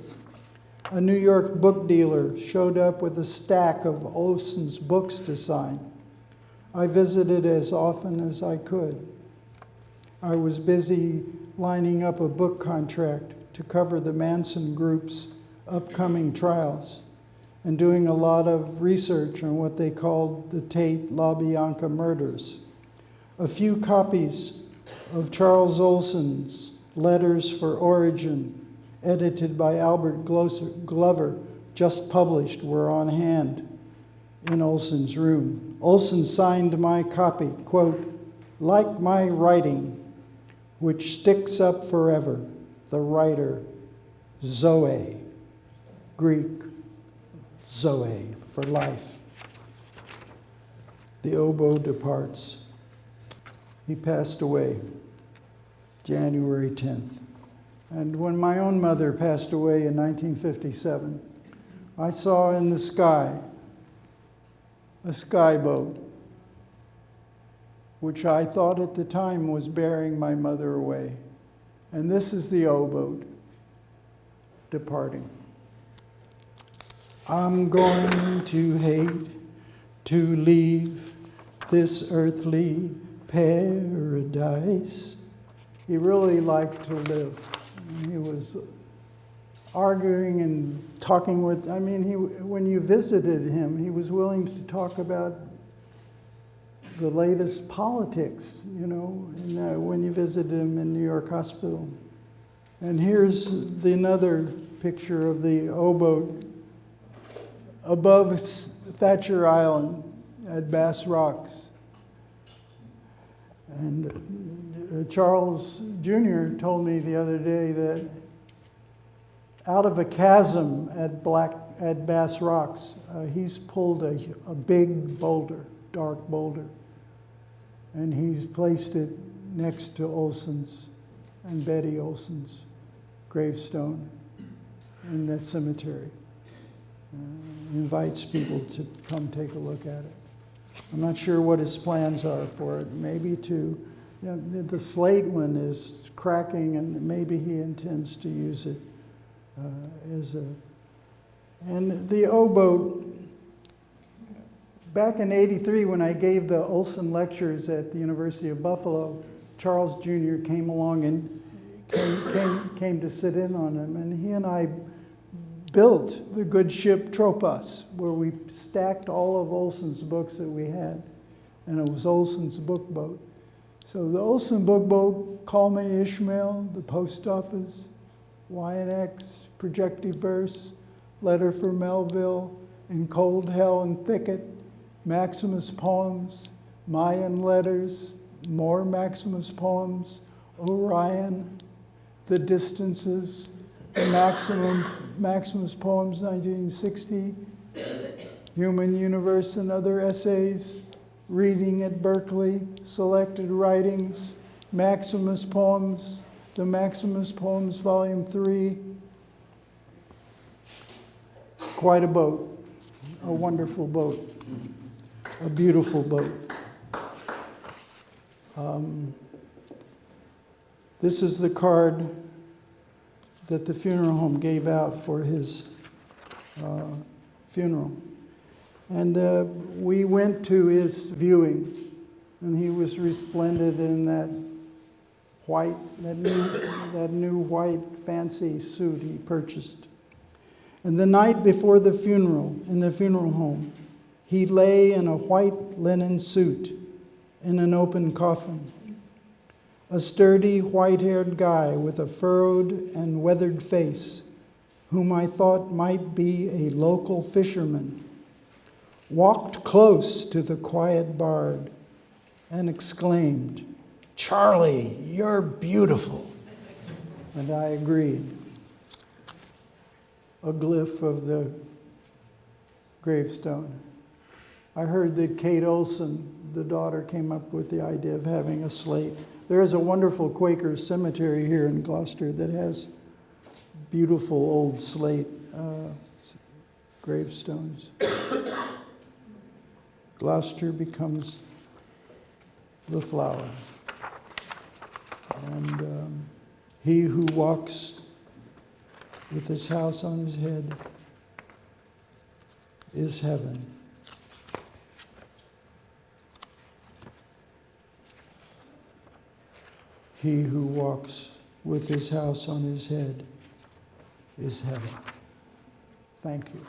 A New York book dealer showed up with a stack of Olson's books to sign. I visited as often as I could. I was busy lining up a book contract to cover the Manson Group's upcoming trials and doing a lot of research on what they called the Tate LaBianca murders. A few copies of Charles Olson's Letters for Origin, edited by Albert Glover, just published, were on hand in Olson's room. Olson signed my copy, quote, "Like my writing, which sticks up forever, the writer, Zoe," Greek, Zoe, for life. The oboe departs. He passed away January 10th. And when my own mother passed away in 1957, I saw in the sky a skyboat, which I thought at the time was bearing my mother away. And this is the O-boat departing. I'm going to hate to leave this earthly paradise. He really liked to live. He was arguing and talking with, when you visited him, he was willing to talk about the latest politics, when you visited him in New York Hospital. And here's another picture of the O-boat above Thatcher Island at Bass Rocks. And Charles Jr. told me the other day that out of a chasm at Bass Rocks, he's pulled a big boulder, dark boulder, and he's placed it next to Olson's and Betty Olson's gravestone in the cemetery. Invites people to come take a look at it. I'm not sure what his plans are for it. Maybe the slate one is cracking, and maybe he intends to use it and the O-boat, back in '83 when I gave the Olson lectures at the University of Buffalo, Charles Jr. came along and came to sit in on them, and he and I built the good ship Tropos, where we stacked all of Olson's books that we had, and it was Olson's book boat. So the Olson book boat, Call Me Ishmael, The Post Office, Y&X, Projective Verse, Letter for Melville, In Cold Hell and Thicket, Maximus Poems, Mayan Letters, more Maximus Poems, Orion, The Distances, Maximus Poems 1960, Human Universe and Other Essays, Reading at Berkeley, Selected Writings, Maximus Poems, The Maximus Poems, Volume 3. Quite a boat, a wonderful boat, a beautiful boat. This is the card that the funeral home gave out for his funeral. And we went to his viewing, and he was resplendent in that new white fancy suit he purchased. And the night before the funeral, in the funeral home, he lay in a white linen suit in an open coffin. A sturdy, white-haired guy with a furrowed and weathered face, whom I thought might be a local fisherman, walked close to the quiet bard and exclaimed, "Charlie, you're beautiful." And I agreed. A glyph of the gravestone. I heard that Kate Olson, the daughter, came up with the idea of having a slate. There is a wonderful Quaker cemetery here in Gloucester that has beautiful old slate gravestones. Gloucester becomes the flower. And he who walks with his house on his head is heaven. He who walks with his house on his head is heaven. Thank you.